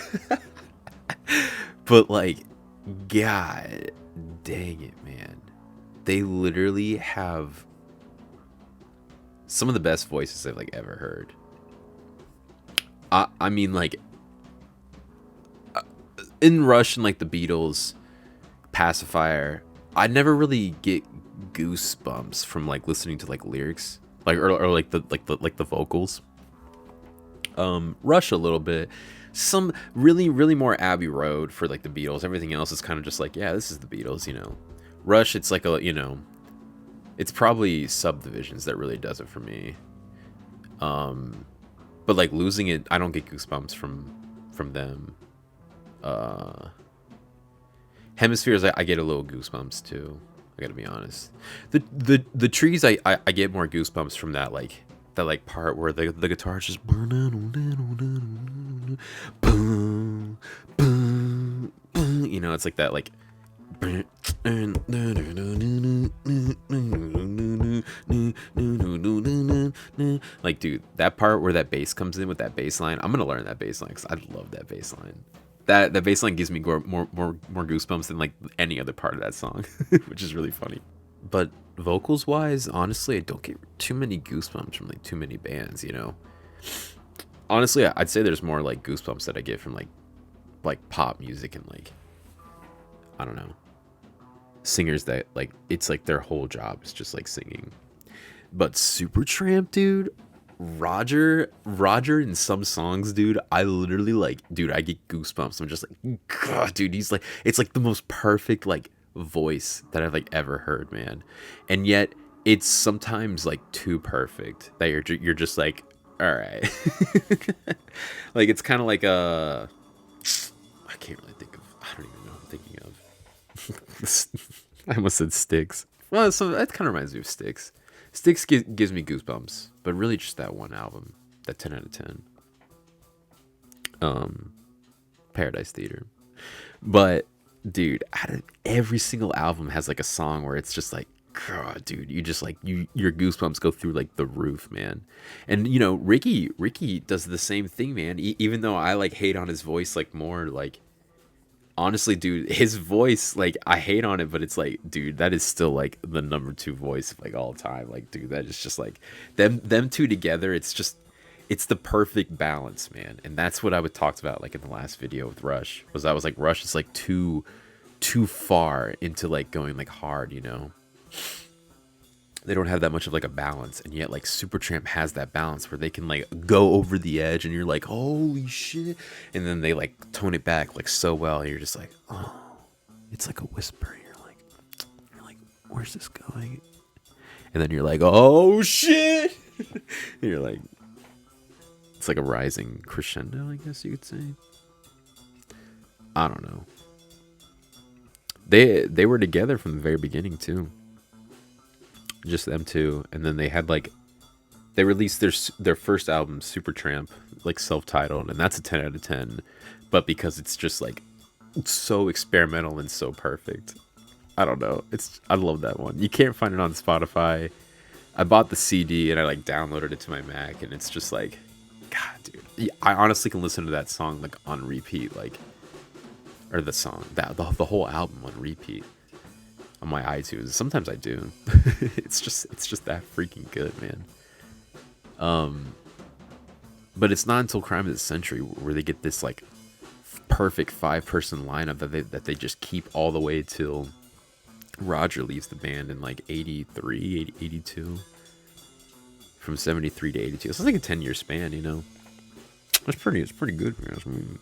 Speaker 1: But like, God dang it, man. They literally have some of the best voices I've like ever heard. I mean, like, in Rush and like the Beatles, Pacifier, I never really get goosebumps from like listening to like lyrics, like or like the vocals. Rush a little bit, some really more Abbey Road for like the Beatles. Everything else is kind of just like, yeah, this is the Beatles, you know. Rush, it's like a, you know, it's probably Subdivisions that really does it for me. But like Losing It, I don't get goosebumps from them. Hemispheres, I get a little goosebumps too. I gotta be honest. The Trees, I get more goosebumps from that part where the guitar is just, you know, it's like that like, like, dude, that part where that bass comes in with that bass line, I'm gonna learn that bass line because I love that bass line. That bass line gives me more goosebumps than like any other part of that song, which is really funny. but vocals wise, honestly, I don't get too many goosebumps from like too many bands, you know. Honestly, I'd say there's more like goosebumps that I get from like pop music and like, I don't know, singers that like it's like their whole job is just like singing. But Supertramp, dude, Roger in some songs, dude, I literally like, dude, I get goosebumps. I'm just like, God, dude, he's like, it's like the most perfect like voice that I've like ever heard, man. And yet it's sometimes like too perfect that you're just like, all right. Like it's kind of like a, I can't really think of, I don't even know what I'm thinking of. I almost said Sticks. Well, so that kind of reminds me of Sticks. Sticks gives me goosebumps, but really just that one album, that 10 out of 10. Paradise Theater. But dude, out of every single album has like a song where it's just like, God, dude, you just like your goosebumps go through like the roof, man. And you know, Ricky does the same thing, man. Even though I like hate on his voice like more, like honestly, dude, his voice, like I hate on it, but it's like, dude, that is still like the number 2 voice of like all time. Like, dude, that is just like them two together. It's just, it's the perfect balance, man. And that's what I would talked about like in the last video with Rush. I was like, Rush is like too far into like going like hard, you know. They don't have that much of like a balance, and yet like Supertramp has that balance where they can like go over the edge and you're like, holy shit, and then they like tone it back like so well, and you're just like, oh, it's like a whisper. You're like, where's this going? And then you're like, oh shit. And you're like, it's like a rising crescendo, I guess you could say. I don't know. They were together from the very beginning too. Just them two, and then they had like, they released their first album, Supertramp, like self-titled, and that's a 10 out of 10. But because it's just like so experimental and so perfect, I don't know. I love that one. You can't find it on Spotify. I bought the CD and I like downloaded it to my Mac, and it's just like, God, dude. I honestly can listen to that song like on repeat, like, or the song, that the whole album on repeat on my iTunes. Sometimes I do. it's just that freaking good, man. But it's not until Crime of the Century where they get this like perfect 5-person lineup that they just keep all the way till Roger leaves the band in like 83, 82. From 73 to 82. It's like a 10-year span, you know. It's pretty good, man.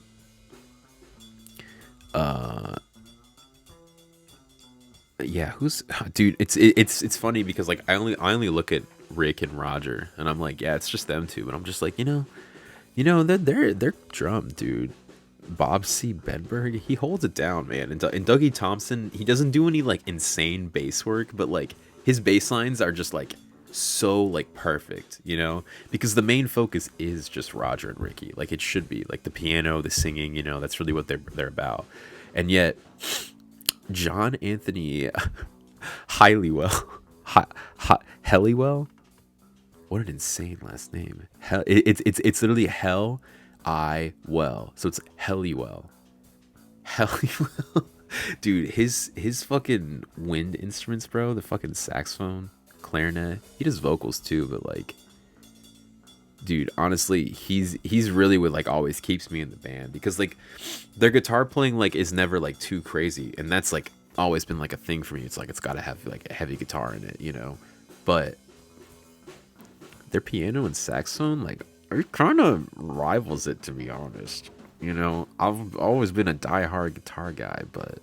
Speaker 1: Yeah, dude, it's funny because like I only look at Rick and Roger and I'm like, yeah, it's just them two, but I'm just like, you know they're drum, dude. Bob C. Bedberg, he holds it down, man. And Dougie Thompson, he doesn't do any like insane bass work, but like his bass lines are just like so like perfect, you know, because the main focus is just Roger and Ricky, like it should be, like the piano, the singing, you know, that's really what they're about. And yet John Anthony Halliwell, Helliwell, what an insane last name. It's literally Hell I Well, so it's Helliwell. Dude, his fucking wind instruments, bro, the fucking saxophone, clarinet, he does vocals too, but like, dude, honestly, he's really what like always keeps me in the band, because like their guitar playing like is never like too crazy, and that's like always been like a thing for me. It's like it's gotta have like a heavy guitar in it, you know, but their piano and saxophone like it kind of rivals it, to be honest. You know, I've always been a diehard guitar guy, but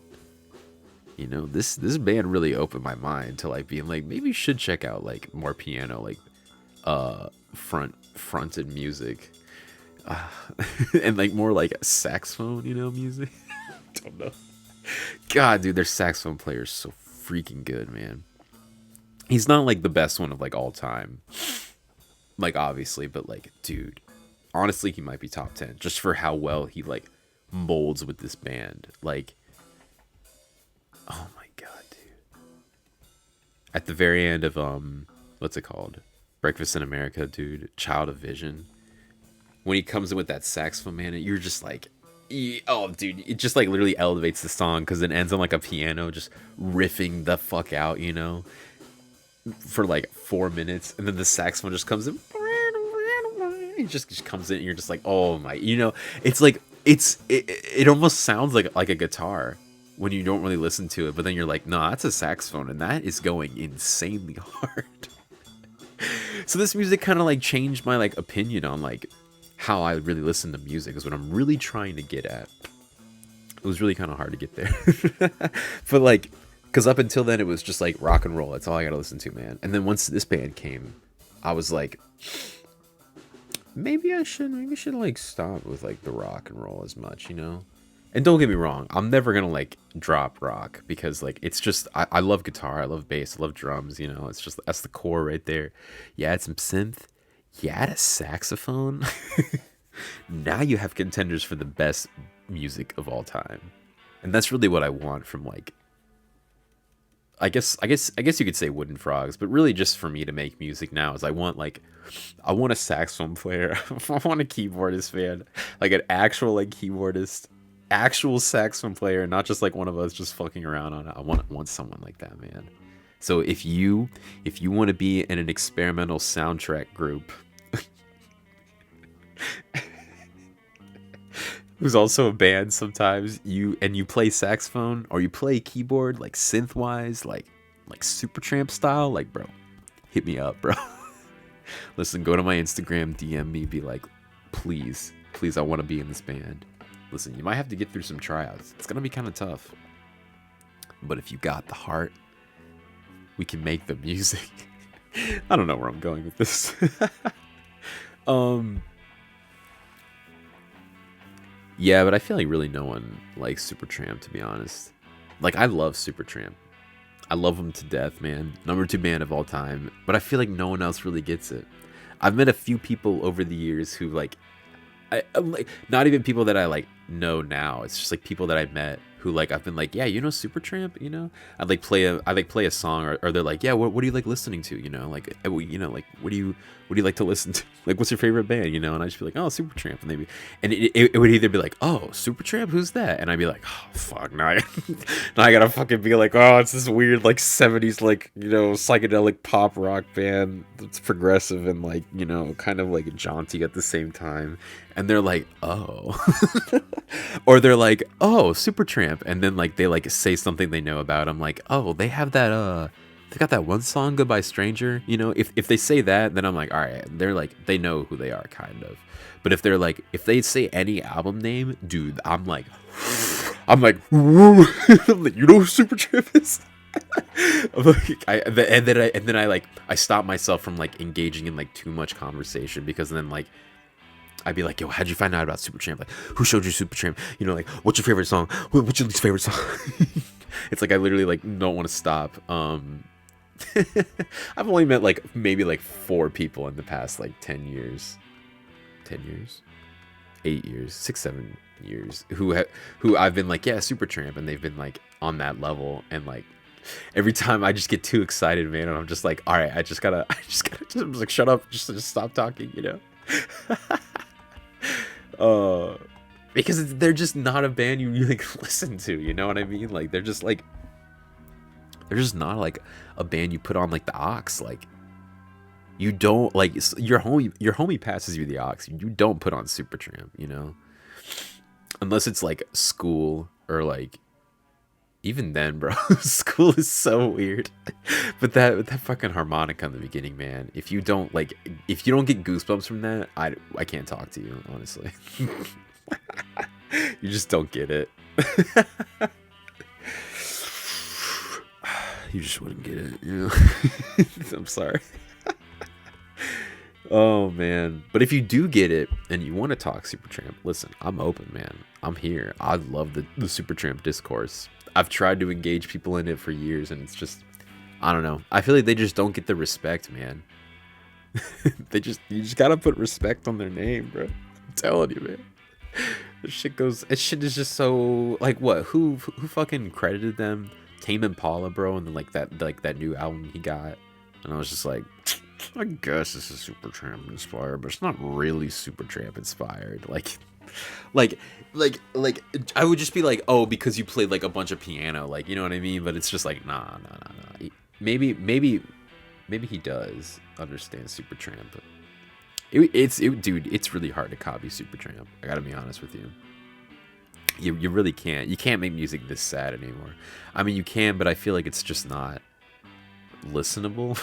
Speaker 1: you know, this band really opened my mind to like being like, maybe you should check out like more piano, like fronted music, and like more like saxophone, you know, music. Don't know. God, dude, their saxophone player is so freaking good, man. He's not like the best one of like all time, like obviously, but like, dude, honestly, he might be top 10 just for how well he like molds with this band. Like, oh my god, dude. At the very end of what's it called? Breakfast in America, dude, Child of Vision. When he comes in with that saxophone, man, you're just like, oh, dude, it just like literally elevates the song because it ends on like a piano just riffing the fuck out, you know? for like 4 minutes, and then the saxophone just comes in. It just comes in, and you're just like, oh my, it's like it almost sounds like a guitar when you don't really listen to it, but then you're like, no, that's a saxophone, and that is going insanely hard. So this music kind of like changed my like opinion on like how I really listen to music, is what I'm really trying to get at. It was really kind of hard to get there. But like, because up until then it was just like rock and roll. That's all I got to listen to, man. And then once this band came, I was like, maybe I should like stop with like the rock and roll as much, And don't get me wrong, I'm never gonna like drop rock, because like it's just I love guitar, I love bass, I love drums, It's just, that's the core right there. You add some synth, you add a saxophone. Now you have contenders for the best music of all time. And that's really what I want from like, I guess you could say Wooden Frogs, but really just for me to make music now is I want a saxophone player. I want a keyboardist, man. Like an actual like keyboardist, actual saxophone player, not just like one of us just fucking around on it. I want someone like that, man. So if you want to be in an experimental soundtrack group who's also a band sometimes, you play saxophone or you play keyboard like synth wise, like Supertramp style, like, bro, hit me up, bro. Listen, go to my Instagram, DM me, be like, please, I want to be in this band. Listen, you might have to get through some tryouts. It's gonna be kind of tough, but if you got the heart, we can make the music. I don't know where I'm going with this. Yeah, but I feel like really no one likes Supertramp, to be honest. Like, I love Supertramp. I love them to death, man. Number 2 band of all time. But I feel like no one else really gets it. I've met a few people over the years who like, I'm like, not even people that I like know now. It's just like people that I met who like I've been like, yeah, Supertramp, I'd like play a song, or they're like, yeah, what do you like listening to, like, like what do you like to listen to, like, what's your favorite band, and I just be like, oh, Supertramp, and it would either be like, oh, Supertramp, who's that, and I'd be like, oh fuck, now I gotta fucking be like, oh, it's this weird like 70s like psychedelic pop rock band that's progressive and like kind of like jaunty at the same time. And they're like, oh. Or they're like, oh, Supertramp. And then like they like say something they know about. I'm like, oh, they have that they got that one song, Goodbye Stranger. If they say that, then I'm like, all right, they're like, they know who they are, kind of. But if they're like, if they say any album name, dude, I'm like, I'm like, I'm like, you know who Supertramp is? And then I stop myself from like engaging in like too much conversation, because then like I'd be like, yo, how'd you find out about Supertramp? Like, who showed you Supertramp? Like, what's your favorite song? What's your least favorite song? It's like I literally like don't want to stop. I've only met like maybe like 4 people in the past like 10 years, 8 years, 6, 7 years who I've been like, yeah, Supertramp, and they've been like on that level, and like every time I just get too excited, man, and I'm just like, all right, I just gotta just like shut up, just stop talking, because they're just not a band you like listen to, you know what I mean? Like they're just not like a band you put on like the aux. Like you don't like your homie passes you the aux. You don't put on Supertramp, unless it's like School, or like even then, bro. School is so weird. But that fucking harmonica in the beginning, man. If you don't get goosebumps from that, I can't talk to you, honestly. You just don't get it. You just wouldn't get it, I'm sorry. Oh man. But if you do get it and you want to talk Supertramp, listen, I'm open, man. I'm here. I love the Supertramp discourse. I've tried to engage people in it for years, and it's just, I don't know. I feel like they just don't get the respect, man. You just gotta put respect on their name, bro. I'm telling you, man. This shit is just so, like, what? Who fucking credited them? Tame Impala, bro, and then like that new album he got, and I was just like, I guess this is Supertramp inspired, but it's not really Supertramp inspired. Like I would just be like, oh, because you played like a bunch of piano, like, you know what I mean? But it's just like, nah. Maybe maybe he does understand Supertramp, but dude, it's really hard to copy Supertramp. I gotta be honest with you. You really can't. You can't make music this sad anymore. I mean, you can, but I feel like it's just not listenable.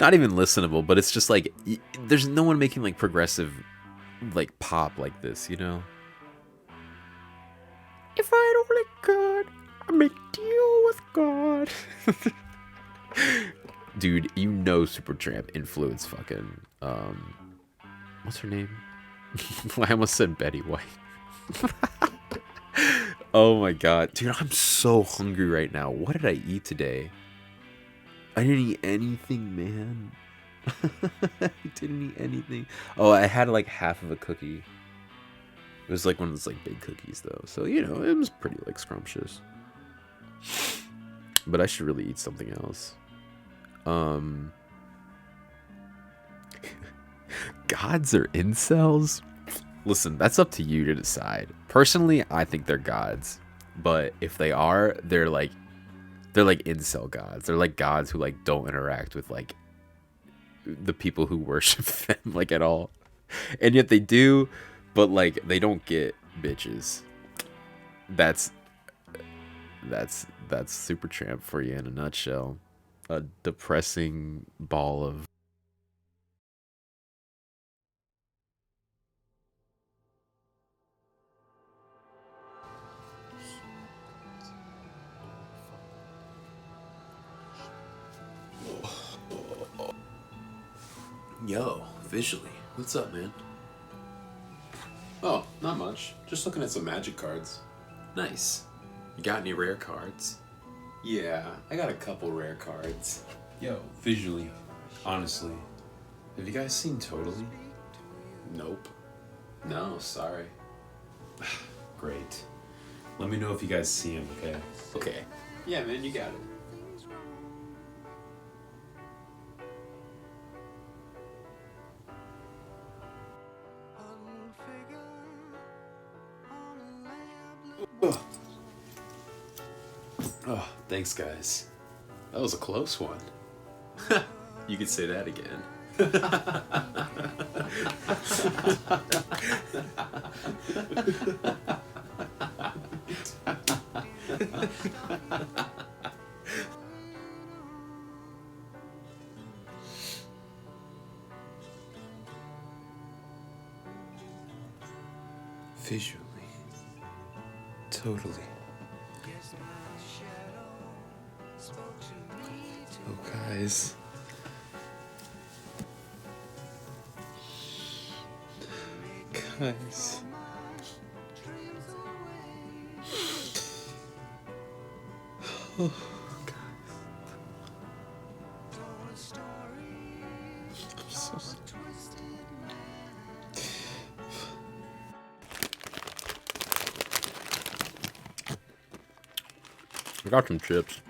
Speaker 1: Not even listenable, but it's just like there's no one making like progressive like pop like this, you know? If I only could, I'd make a deal with God. Dude, you know Supertramp influenced fucking what's her name? I almost said Betty White. Oh my god. Dude, I'm so hungry right now. What did I eat today? I didn't eat anything, man. I didn't eat anything. Oh, I had like half of a cookie. It was like one of those like big cookies though. So, you know, it was pretty like scrumptious. But I should really eat something else. Gods or incels? Listen, that's up to you to decide. Personally, I think they're gods. But if they are, they're like incel gods. They're like gods who like don't interact with like the people who worship them like at all. And yet they do, but like they don't get bitches. That's Supertramp for you in a nutshell. A depressing ball of Yo, visually. What's up, man? Oh, not much. Just looking at some magic cards. Nice. You got any rare cards? Yeah, I got a couple rare cards. Yo, visually, honestly, have you guys seen Totally? Nope. No, sorry. Great. Let me know if you guys see him, okay? Okay. Yeah, man, you got it. Oh, thanks, guys. That was a close one. You could say that again. Visually. Totally. Oh, guys. Guys. Oh, God. I'm so sorry. I got some chips.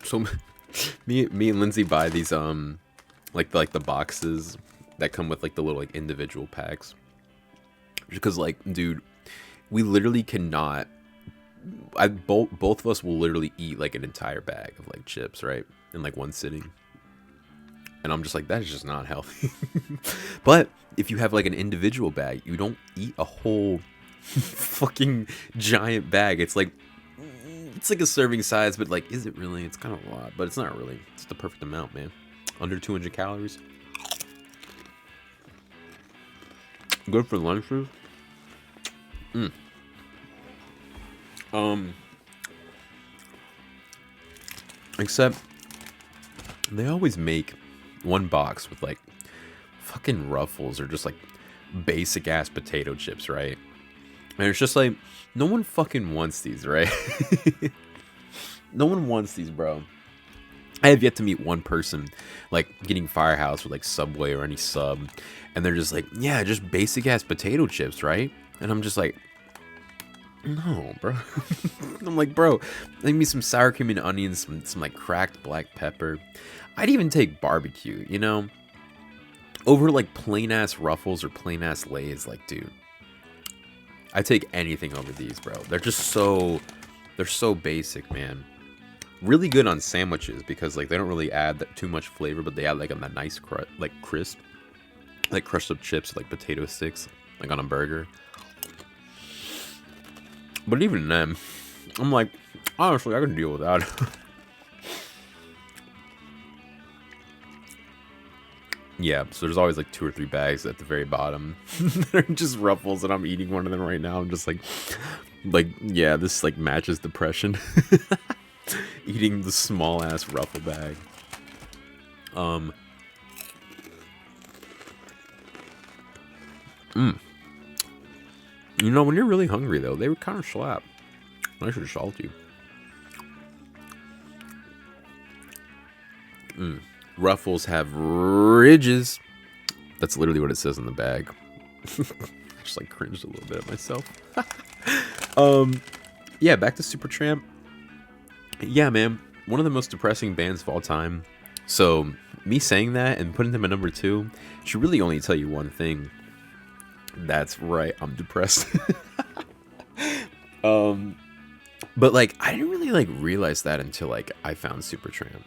Speaker 1: So me and Lindsay buy these like the boxes that come with like the little like individual packs, because like, dude, we literally cannot. Both of us will literally eat like an entire bag of like chips, right, in like one sitting. And I'm just like, that is just not healthy. But if you have like an individual bag, you don't eat a whole fucking giant bag. It's like a serving size, but like, is it really? It's kind of a lot, but it's not really. It's the perfect amount, man. Under 200 calories. Good for lunches. Except they always make one box with like fucking Ruffles or just like basic ass potato chips, right? And it's just like, no one fucking wants these, right? No one wants these, bro. I have yet to meet one person like getting Firehouse or like Subway or any sub, and they're just like, yeah, just basic ass potato chips, right? And I'm just like, no, bro. I'm like, bro, make me some sour cream and onions, some like cracked black pepper. I'd even take barbecue, you know, over like plain ass Ruffles or plain ass Lay's. Like, dude, I take anything over these, bro. They're just so They're so basic, man. Really good on sandwiches because like they don't really add that too much flavor, but they add like a nice like crisp, like crushed up chips, like potato sticks, like on a burger. But even then, I'm like, honestly, I can deal with that. Yeah, so there's always like 2 or 3 bags at the very bottom. They're just Ruffles, and I'm eating one of them right now. I'm just like, yeah, this like matches depression. Eating the small ass Ruffle bag. You know, when you're really hungry though, they would kind of slap. Nice and salty. Ruffles have ridges. That's literally what it says in the bag. I just like cringed a little bit at myself. Yeah, back to Supertramp. Yeah, man, one of the most depressing bands of all time. So me saying that and putting them at number 2 should really only tell you one thing. That's right, I'm depressed. But like I didn't really like realize that until like I found Supertramp.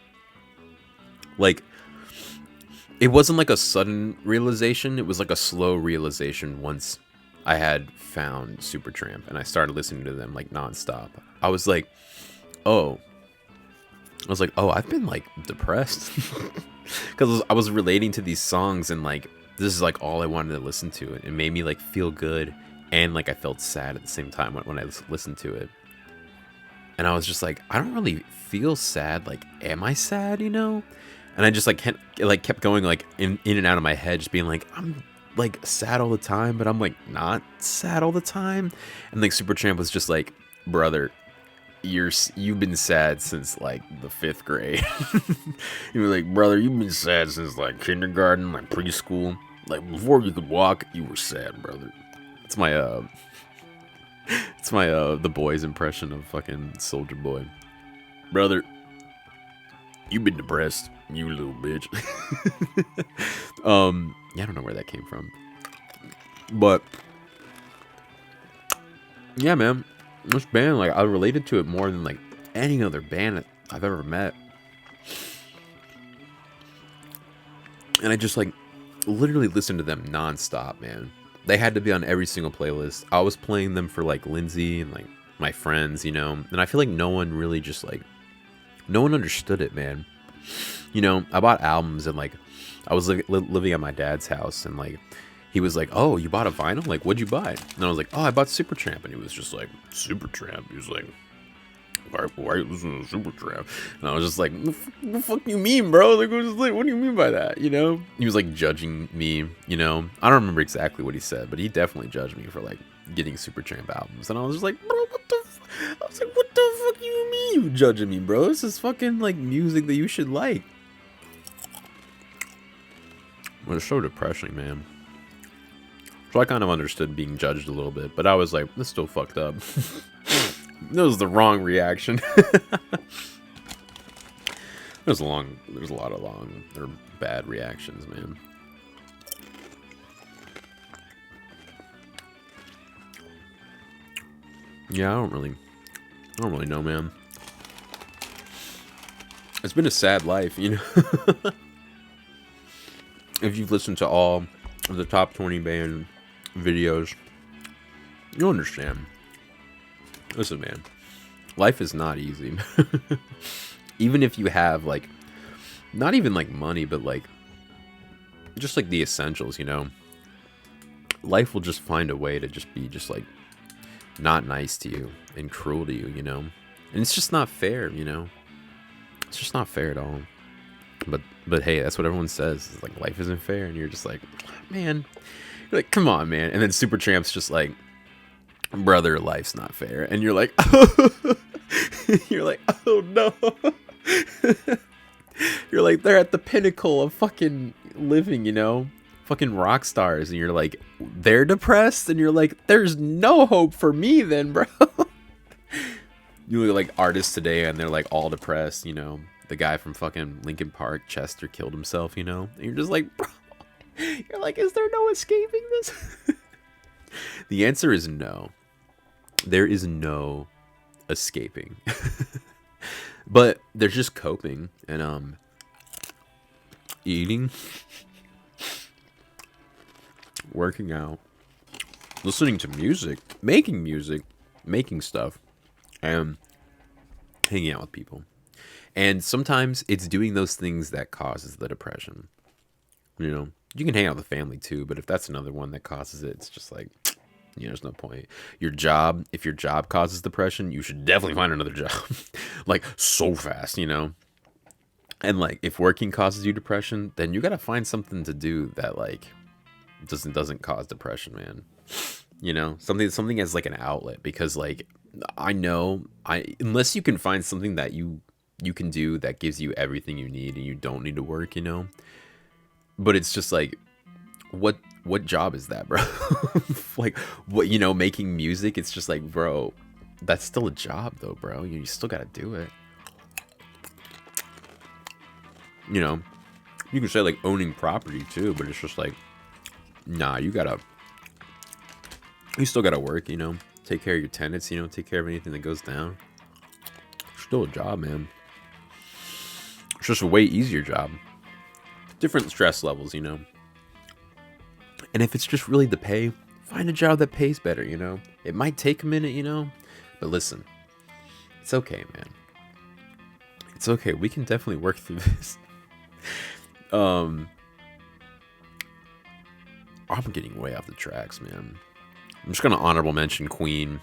Speaker 1: Like, it wasn't like a sudden realization. It was like a slow realization once I had found Supertramp and I started listening to them like nonstop. I was like, oh, I've been like depressed because I was relating to these songs and like this is like all I wanted to listen to. It made me like feel good and like I felt sad at the same time when I listened to it. And I was just like, I don't really feel sad. Like, am I sad? You know? And I just like kept going like in and out of my head, just being like, I'm like sad all the time, but I'm like not sad all the time. And like Supertramp was just like, brother, you've been sad since like the 5th grade. You were like, brother, you've been sad since like kindergarten, like preschool, like before you could walk, you were sad, brother. It's my The Boys impression of fucking Soldier Boy. Brother, you've been depressed, you little bitch. Yeah, I don't know where that came from. But yeah, man, this band, like I related to it more than like any other band I've ever met. And I just like literally listened to them nonstop, man. They had to be on every single playlist. I was playing them for like Lindsay and like my friends, you know. And I feel like no one really just like, no one understood it, man. You know, I bought albums and like I was living at my dad's house and like he was like, oh, you bought a vinyl? Like, what'd you buy? And I was like, oh, I bought Supertramp. And he was just like, Supertramp? He was like, why are you listening to Supertramp? And I was just like, what the fuck you mean, bro? Like, what do you mean by that? You know? He was like judging me, you know? I don't remember exactly what he said, but he definitely judged me for like getting Supertramp albums. And I was just like, bro, what the I was like, what the fuck you mean you judging me, bro? This is fucking like music that you should like. Well, it's so depressing, man. So I kind of understood being judged a little bit, but I was like, this is still fucked up. That was the wrong reaction. There's a lot of long or bad reactions, man. Yeah, I don't really know, man. It's been a sad life, you know. If you've listened to all of the top 20 band videos, you'll understand. Listen, man, life is not easy. Even if you have like, not even like money, but like, just like the essentials, you know, life will just find a way to just be just like not nice to you and cruel to you, you know, and it's just not fair, you know, it's just not fair at all. But hey, that's what everyone says. It's like life isn't fair, and you're just like, man, you're like, come on, man. And then Supertramp's just like, brother, life's not fair, and you're like, oh. You're like, oh no. You're like, they're at the pinnacle of fucking living, you know, fucking rock stars, and you're like, they're depressed, and you're like, there's no hope for me then, bro. You look at like artists today, and they're like all depressed, you know. The guy from fucking Linkin Park, Chester, killed himself, you know? And you're just like, bro, you're like, is there no escaping this? The answer is no. There is no escaping. But they're just coping and eating, working out, listening to music, making stuff, and hanging out with people. And sometimes it's doing those things that causes the depression. You know, you can hang out with the family too, but if that's another one that causes it, it's just like, you know, there's no point. Your job, if your job causes depression, you should definitely find another job. Like, so fast, you know? And, like, if working causes you depression, then you gotta find something to do that, like, doesn't cause depression, man. You know? Something as, like, an outlet. Because, like, unless you can find something that you can do that gives you everything you need and you don't need to work, you know? But it's just, like, what job is that, bro? Like, what, you know, making music, it's just like, bro, that's still a job though, bro. You still gotta do it. You know, you can say like owning property too, but it's just like, nah, you still gotta work, you know, take care of your tenants, you know, take care of anything that goes down. It's still a job, man. It's just a way easier job. Different stress levels, you know. And if it's just really the pay, find a job that pays better, you know? It might take a minute, you know? But listen, it's okay, man. It's okay. We can definitely work through this. I'm getting way off the tracks, man. I'm just gonna honorable mention Queen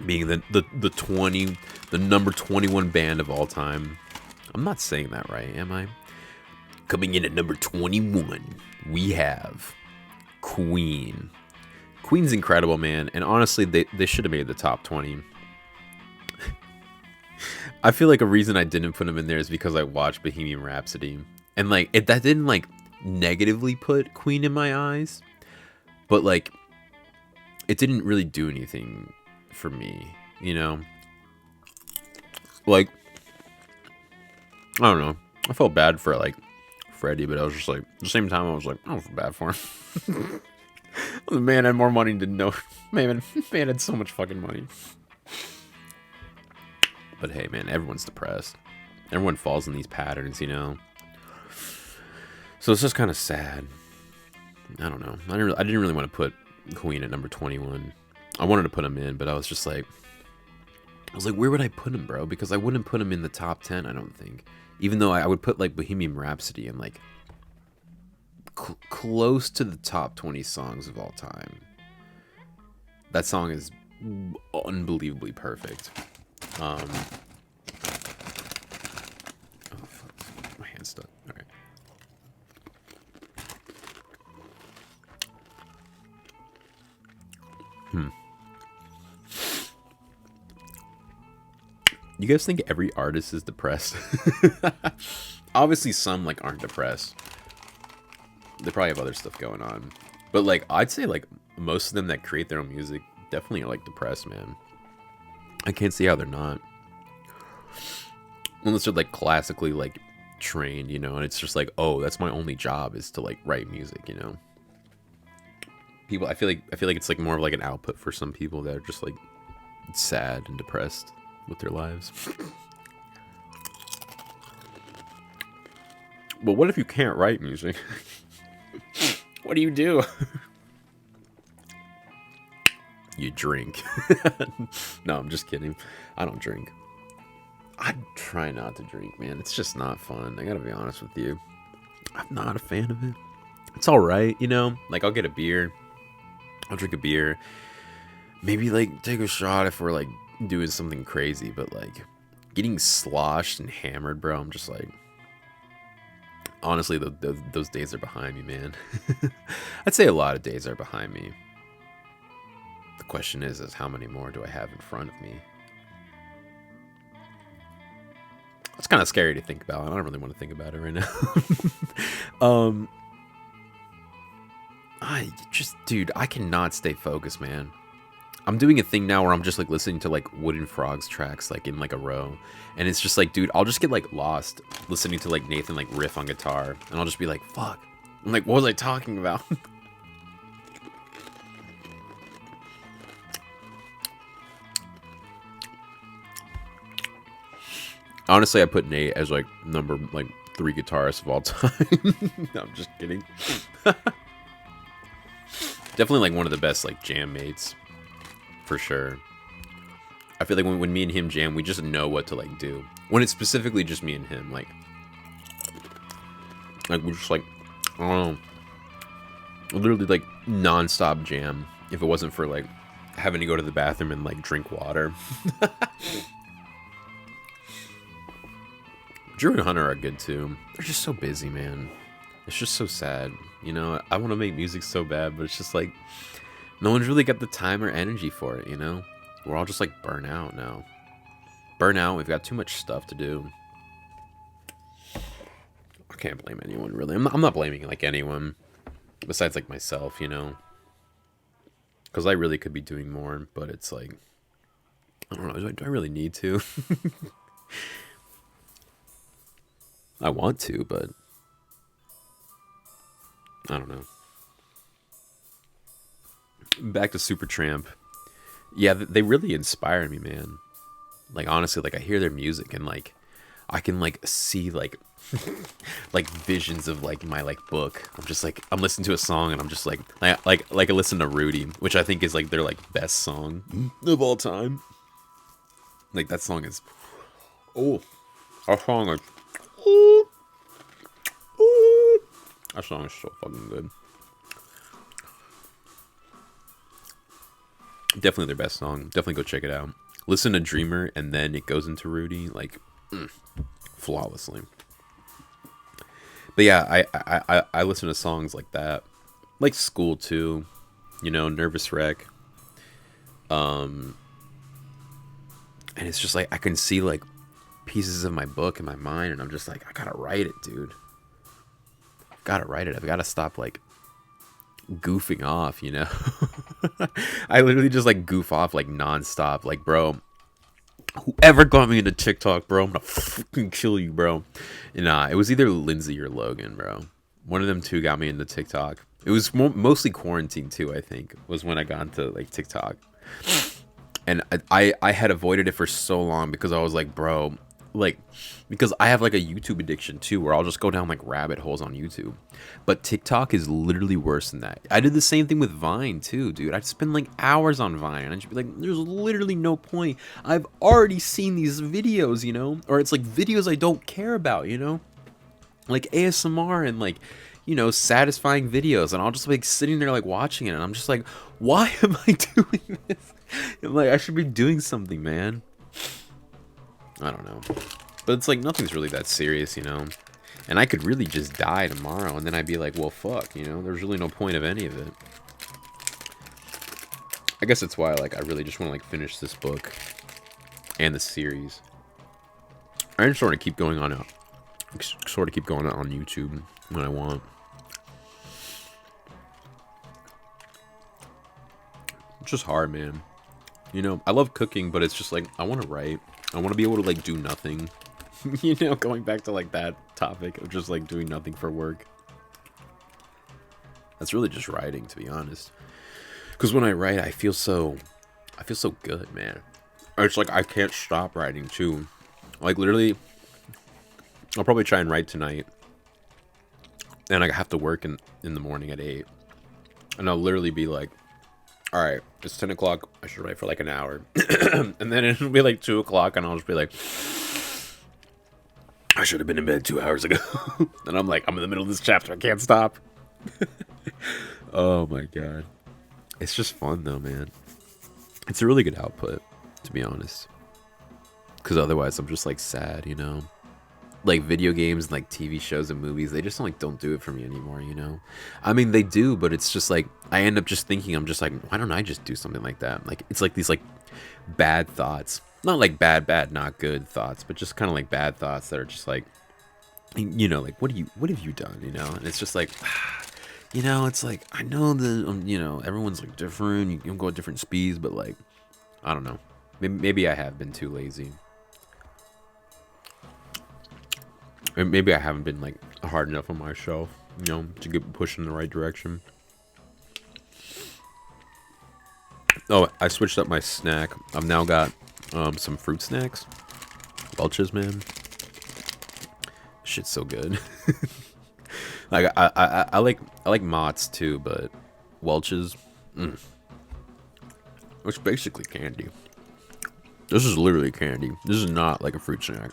Speaker 1: being the number 21 band of all time. I'm not saying that right, am I? Coming in at number 21, we have Queen. Queen's incredible, man. And honestly, they should have made the top 20. I feel like a reason I didn't put them in there is because I watched Bohemian Rhapsody. And, like, that didn't, like, negatively put Queen in my eyes. But, like, it didn't really do anything for me, you know? Like, I don't know. I felt bad for, like, Freddie, but I was just like, at the same time, I was like, I don't feel bad for him. The man had more money than no. Man had so much fucking money. But hey, man, everyone's depressed. Everyone falls in these patterns, you know? So it's just kind of sad. I don't know. I didn't really want to put Queen at number 21. I wanted to put him in, but I was like, where would I put him, bro? Because I wouldn't put him in the top 10, I don't think. Even though I would put, like, Bohemian Rhapsody in, like, close to the top 20 songs of all time. That song is unbelievably perfect. Oh, fuck. My hand's stuck. All right. You guys think every artist is depressed? Obviously, some, like, aren't depressed. They probably have other stuff going on. But, like, I'd say, like, most of them that create their own music definitely are, like, depressed, man. I can't see how they're not. Unless they're, like, classically, like, trained, you know? And it's just like, oh, that's my only job is to, like, write music, you know? People, I feel like it's, like, more of, like, an output for some people that are just, like, sad and depressed with their lives. But what if you can't write music? What do you do? You drink. No, I'm just kidding. I don't drink. I try not to drink, man. It's just not fun. I gotta be honest with you. I'm not a fan of it. It's alright, you know? Like, I'll get a beer. I'll drink a beer. Maybe, like, take a shot if we're, like, doing something crazy. But, like, getting sloshed and hammered, bro, I'm just like... Honestly, those days are behind me, man. I'd say a lot of days are behind me. The question is how many more do I have in front of me? It's kind of scary to think about. I don't really want to think about it right now. Dude, I cannot stay focused, man. I'm doing a thing now where I'm just, like, listening to, like, Wooden Frogs tracks, like, in, like, a row. And it's just like, dude, I'll just get, like, lost listening to, like, Nathan, like, riff on guitar. And I'll just be like, fuck. I'm like, what was I talking about? Honestly, I put Nate as like number like 3 guitarists of all time. No, I'm just kidding. Definitely like one of the best like jam mates, for sure. I feel like when me and him jam, we just know what to like do. When it's specifically just me and him, like we're just like, I don't know, literally like non-stop jam. If it wasn't for like having to go to the bathroom and like drink water. Drew and Hunter are good too. They're just so busy, man. It's just so sad. You know, I want to make music so bad, but it's just like no one's really got the time or energy for it, you know? We're all just like burnt out now. Burnt out, we've got too much stuff to do. I can't blame anyone, really. I'm not blaming like anyone besides like myself, you know? Because I really could be doing more, but it's like, I don't know, do I really need to? I want to, but I don't know. Back to Supertramp. Yeah, they really inspire me, man. Like, honestly, like, I hear their music and, like, I can, like, see, like, like, visions of, like, my, like, book. I'm just, like, I'm listening to a song and I'm just, like I listen to Rudy, which I think is, like, their, like, best song of all time. Like, that song is, oh, that song is, oh, oh. That song is so fucking good. Definitely their best song. Definitely go check it out. Listen to Dreamer, and then it goes into Rudy, like, flawlessly. But yeah, I listen to songs like that. Like School, too. You know, Nervous Wreck. And it's just like, I can see, like, pieces of my book in my mind, and I'm just like, I gotta write it, dude. I've gotta write it. I've gotta stop, like, goofing off, you know? I literally just like goof off like nonstop. Like, bro, whoever got me into TikTok, bro, I'm gonna fucking kill you, bro. And it was either Lindsay or Logan, bro. One of them two got me into TikTok. It was mostly quarantine too, I think, was when I got into like TikTok. And I had avoided it for so long because I was like, bro, like, because I have like a YouTube addiction too, where I'll just go down like rabbit holes on YouTube. But TikTok is literally worse than that. I did the same thing with Vine too, dude. I'd spend like hours on Vine and I'd just be like, there's literally no point. I've already seen these videos, you know? Or it's like videos I don't care about, you know? Like ASMR and like, you know, satisfying videos. And I'll just like sitting there like watching it and I'm just like, why am I doing this? I'm like, I should be doing something, man. I don't know. But it's like nothing's really that serious, you know? And I could really just die tomorrow, and then I'd be like, well, fuck, you know? There's really no point of any of it. I guess that's why, like, I really just want to, like, finish this book and the series. I just sort of keep going on on YouTube when I want. It's just hard, man. You know, I love cooking, but it's just like, I want to write. I want to be able to, like, do nothing. You know, going back to, like, that topic of just, like, doing nothing for work. That's really just writing, to be honest. Because when I write, I feel so good, man. It's like, I can't stop writing, too. Like, literally, I'll probably try and write tonight. And I have to work in the morning at 8. And I'll literally be like, alright, it's 10 o'clock, I should write for, like, an hour. And then it'll be, like, 2 o'clock, and I'll just be like, I should have been in bed 2 hours ago. And I'm like, I'm in the middle of this chapter. I can't stop. Oh, my God. It's just fun, though, man. It's a really good output, to be honest. Because otherwise, I'm just, like, sad, you know? Like, video games, like, TV shows and movies, they just, like, don't do it for me anymore, you know? I mean, they do, but it's just, like, I end up just thinking, I'm just like, why don't I just do something like that? Like, it's, like, these, like, bad thoughts. Not like bad, not good thoughts, but just kind of like bad thoughts that are just like, you know, like, what have you done, you know? And it's just like, you know, it's like, I know that, you know, everyone's like different, you can go at different speeds, but like, I don't know. Maybe I have been too lazy. Maybe I haven't been like hard enough on myself, you know, to get pushed in the right direction. Oh, I switched up my snack. I've now got some fruit snacks. Welch's, man. Shit's so good. Like I like Mott's too, but Welch's, it's basically candy. This is literally candy. This is not like a fruit snack.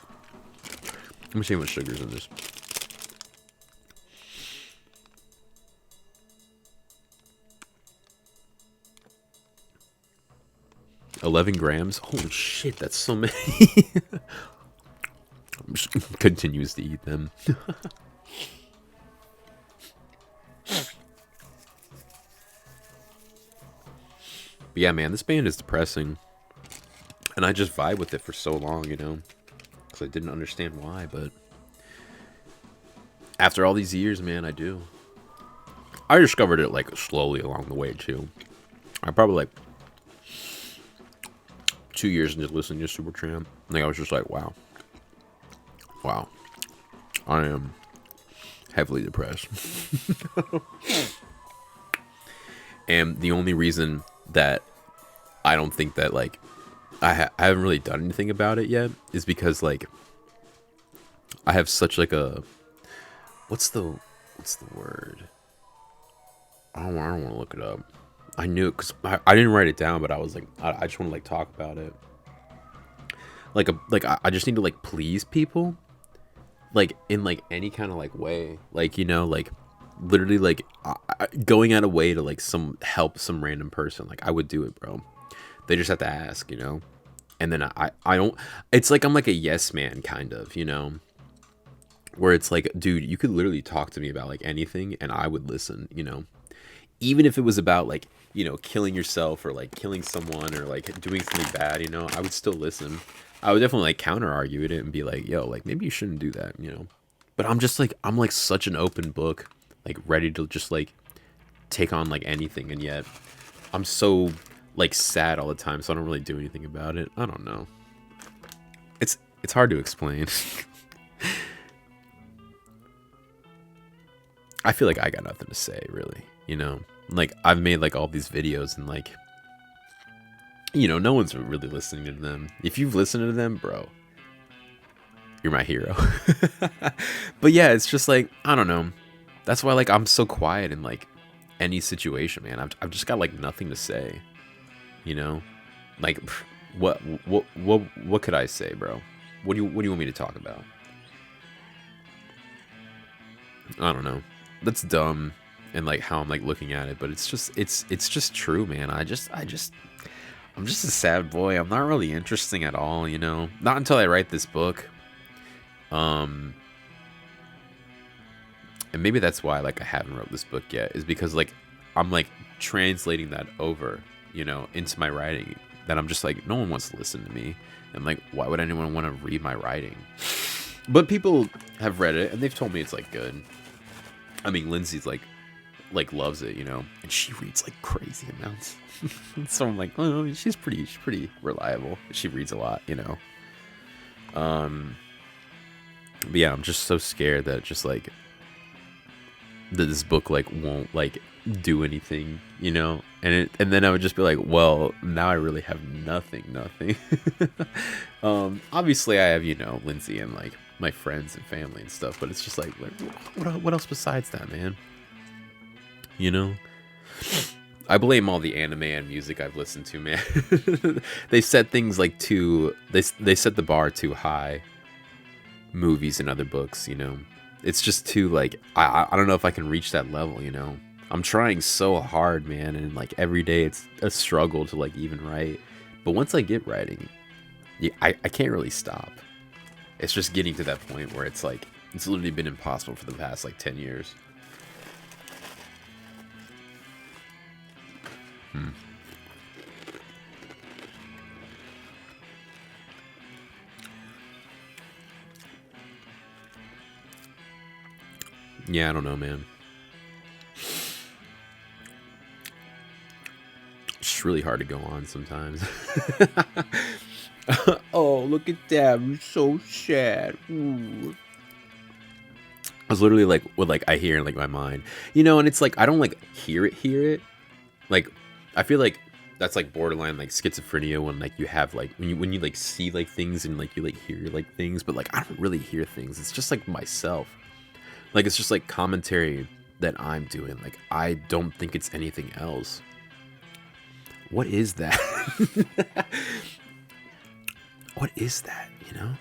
Speaker 1: Let me see how much sugar's in this. $11 grams. Holy shit, that's so many. Continues to eat them. But yeah, man, this band is depressing. And I just vibe with it for so long, you know? Because I didn't understand why, but after all these years, man, I do. I discovered it, like, slowly along the way, too. I probably, like, 2 years into listening to Supertramp. Like, I was just like, wow. Wow. I am heavily depressed. And the only reason that I don't think that, like, I haven't really done anything about it yet is because, like, I have such, like, a... What's the word? I don't want to look it up. I knew it because I didn't write it down, but I was like, I just want to, like, talk about it. Like, I just need to, like, please people. Like, in, like, any kind of, like, way. Like, you know, like, literally, like, going out of way to, like, help some random person. Like, I would do it, bro. They just have to ask, you know? And then I don't... It's like I'm, like, a yes man, kind of, you know? Where it's like, dude, you could literally talk to me about, like, anything, and I would listen, you know? Even if it was about, like, you know, killing yourself or, like, killing someone or, like, doing something bad, you know? I would still listen. I would definitely, like, counter-argue it and be like, yo, like, maybe you shouldn't do that, you know? But I'm just, like, I'm, like, such an open book, like, ready to just, like, take on, like, anything, and yet I'm so, like, sad all the time, so I don't really do anything about it. I don't know. It's hard to explain. I feel like I got nothing to say, really, you know? Like, I've made, like, all these videos, and, like, you know, no one's really listening to them. If you've listened to them, bro, you're my hero. But yeah, it's just like, I don't know. That's why, like, I'm so quiet in, like, any situation, man. I've just got, like, nothing to say, you know? Like, what could I say, bro? What do you want me to talk about? I don't know. That's dumb, and, like, how I'm, like, looking at it, but it's just true, man. I'm just a sad boy. I'm not really interesting at all, you know? Not until I write this book. And maybe that's why, like, I haven't wrote this book yet, is because, like, I'm, like, translating that over, you know, into my writing. That I'm just like, no one wants to listen to me. And, like, why would anyone want to read my writing? But people have read it, and they've told me it's, like, good. I mean, Lindsay's, like loves it, you know? And she reads, like, crazy amounts. So I'm like, oh, she's pretty reliable. She reads a lot, you know? But yeah, I'm just so scared that just, like, that this book, like, won't, like, do anything, you know? And then I would just be like, well, now I really have nothing. Obviously I have, you know, Lindsay and, like, my friends and family and stuff, but it's just like what else besides that, man? You know? I blame all the anime and music I've listened to, man. They set things, like, they set the bar too high. Movies and other books, you know? It's just too, like, I don't know if I can reach that level, you know? I'm trying so hard, man, and, like, every day it's a struggle to, like, even write. But once I get writing, I can't really stop. It's just getting to that point where it's, like, it's literally been impossible for the past, like, 10 years. Yeah, I don't know, man. It's just really hard to go on sometimes. Oh, look at that. I'm so sad. Ooh. I was literally, like, what, like, I hear in, like, my mind. You know, and it's like, I don't, like, hear it. Like, I feel like that's like borderline like schizophrenia, when like you have like when you like see like things and like you like hear like things, but like I don't really hear things. It's just like myself. Like it's just like commentary that I'm doing. Like I don't think it's anything else. What is that? What is that, you know?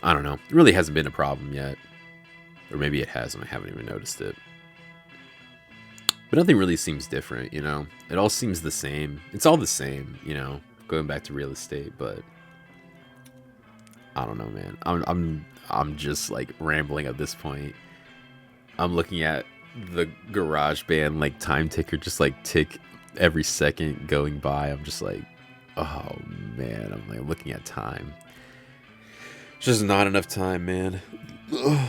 Speaker 1: I don't know. It really hasn't been a problem yet. Or maybe it has and I haven't even noticed it. But nothing really seems different, you know? It all seems the same. It's all the same, you know? Going back to real estate, but I don't know, man. I'm just like rambling at this point. I'm looking at the GarageBand like time ticker just like tick every second going by. I'm just like, oh man, I'm like looking at time. It's just not enough time, man. Ugh.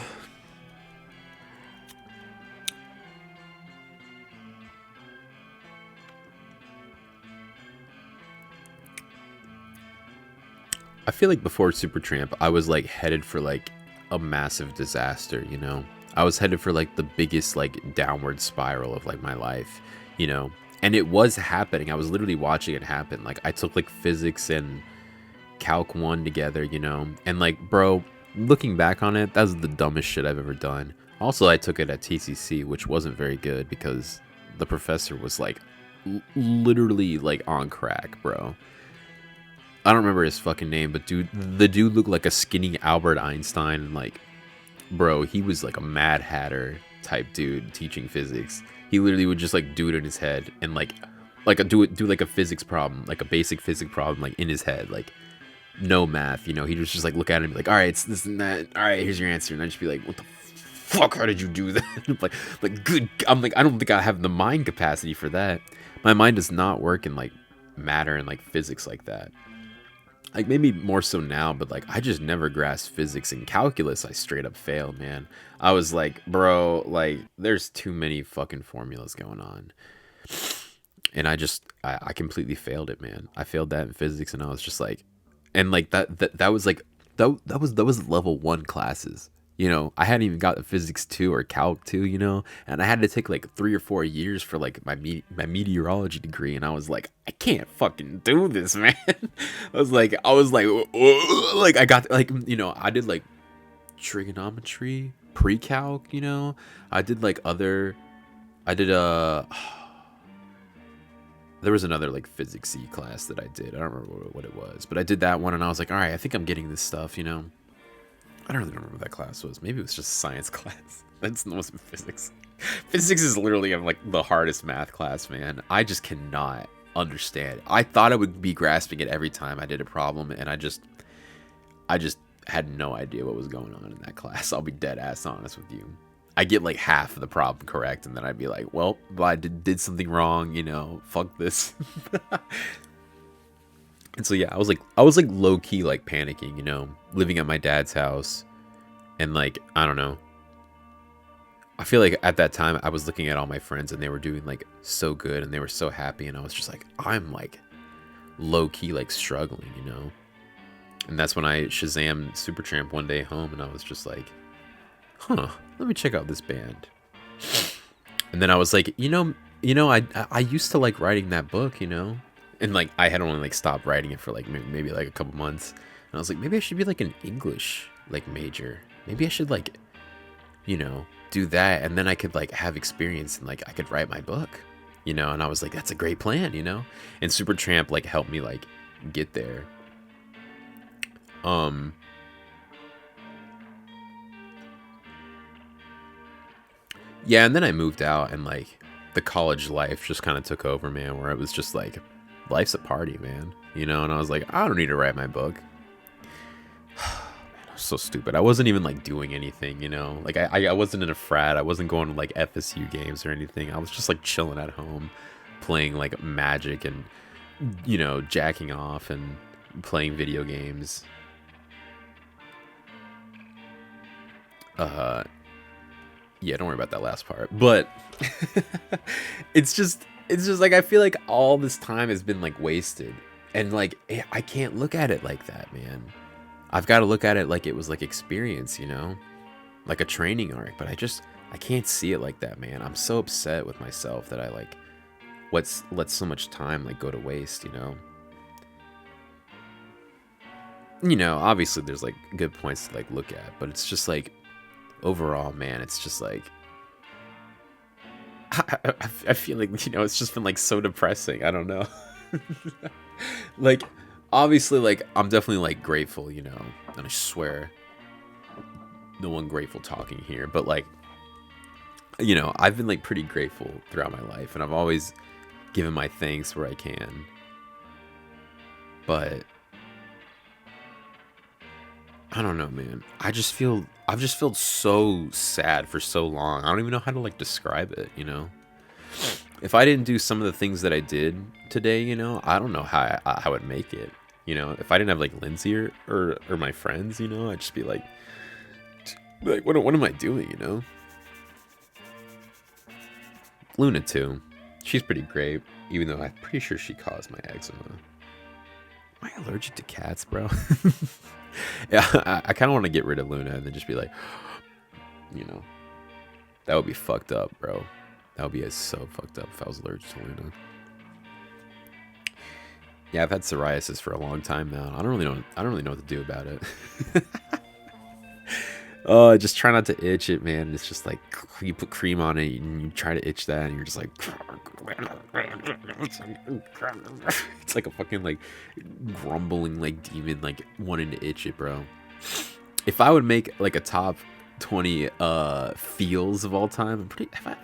Speaker 1: I feel like before Supertramp, I was like headed for like a massive disaster, you know? I was headed for like the biggest like downward spiral of like my life, you know? And it was happening. I was literally watching it happen. Like I took like physics and Calc 1 together, you know? And like, bro, looking back on it, that was the dumbest shit I've ever done. Also, I took it at TCC, which wasn't very good because the professor was like literally like on crack, bro. I don't remember his fucking name, but the dude looked like a skinny Albert Einstein, and like, bro, he was like a Mad Hatter type dude teaching physics. He literally would just like do it in his head and like do like a physics problem, like a basic physics problem, like in his head, like no math, you know. He was just like look at it and be like, all right, it's this and that. All right, here's your answer, and I'd just be like, what the fuck? How did you do that? like good. I'm like, I don't think I have the mind capacity for that. My mind does not work in like matter and like physics like that. Like maybe more so now, but like I just never grasped physics and calculus. I straight up failed, man. I was like, bro, like there's too many fucking formulas going on, and I completely failed it, man. I failed that in physics, and I was just like, and like that was like that was level 1 classes. You know, I hadn't even got the physics 2 or calc 2, you know, and I had to take like 3 or 4 years for like my meteorology degree, and I was like, I can't fucking do this, man. I was like, like I got like, you know, I did like trigonometry, pre-calc, you know, I did there was another like physics-y class that I did. I don't remember what it was, but I did that one, and I was like, all right, I think I'm getting this stuff, you know. I don't really remember what that class was. Maybe it was just science class. That's wasn't physics. Physics is literally like the hardest math class, man. I just cannot understand. I thought I would be grasping it every time I did a problem, and I just had no idea what was going on in that class. I'll be dead ass honest with you. I get like half of the problem correct, and then I'd be like, well, I did something wrong, you know, fuck this. And so yeah, I was like low key like panicking, you know, living at my dad's house, and like I don't know. I feel like at that time I was looking at all my friends and they were doing like so good and they were so happy, and I was just like, I'm like low key like struggling, you know. And that's when I Shazammed Supertramp one day home, and I was just like, huh, let me check out this band. And then I was like, you know, I used to like writing that book, you know. And like I had only like stopped writing it for like maybe like a couple months, and I was like, maybe I should be like an English like major. Maybe I should like, you know, do that, and then I could like have experience and like I could write my book, you know. And I was like, that's a great plan, you know. And Supertramp like helped me like get there. Yeah, and then I moved out, and like the college life just kind of took over, man, where it was just like life's a party, man, you know. And I was like, I don't need to write my book. Man, I was so stupid. I wasn't even like doing anything, you know. Like I wasn't in a frat. I wasn't going to like FSU games or anything. I was just like chilling at home playing like Magic and, you know, jacking off and playing video games. Yeah, don't worry about that last part. But it's just like I feel like all this time has been like wasted, and like I can't look at it like that, man. I've got to look at it like it was like experience, you know, like a training arc. But I can't see it like that, man. I'm so upset with myself that what's let so much time like go to waste, you know? You know, obviously there's like good points to like look at, but it's just like overall, man, it's just like I feel like, you know, it's just been like so depressing. I don't know. Like, obviously, like, I'm definitely like grateful, you know, and I swear no one grateful talking here, but like, you know, I've been like pretty grateful throughout my life, and I've always given my thanks where I can. But I don't know, man. I've just felt so sad for so long. I don't even know how to like describe it, you know? If I didn't do some of the things that I did today, you know, I don't know how I would make it. You know, if I didn't have like Lindsay or my friends, you know, I'd just be like what am I doing, you know? Luna too. She's pretty great, even though I'm pretty sure she caused my eczema. Am I allergic to cats, bro? Yeah, I kind of want to get rid of Luna and then just be like, you know, that would be fucked up, bro. That would be so fucked up if I was allergic to Luna. Yeah, I've had psoriasis for a long time now. I don't really know what to do about it. Oh, just try not to itch it, man. It's just like you put cream on it and you try to itch that, and you're just like, it's like a fucking like grumbling like demon like wanting to itch it, bro. If I would make like a top 20 feels of all time,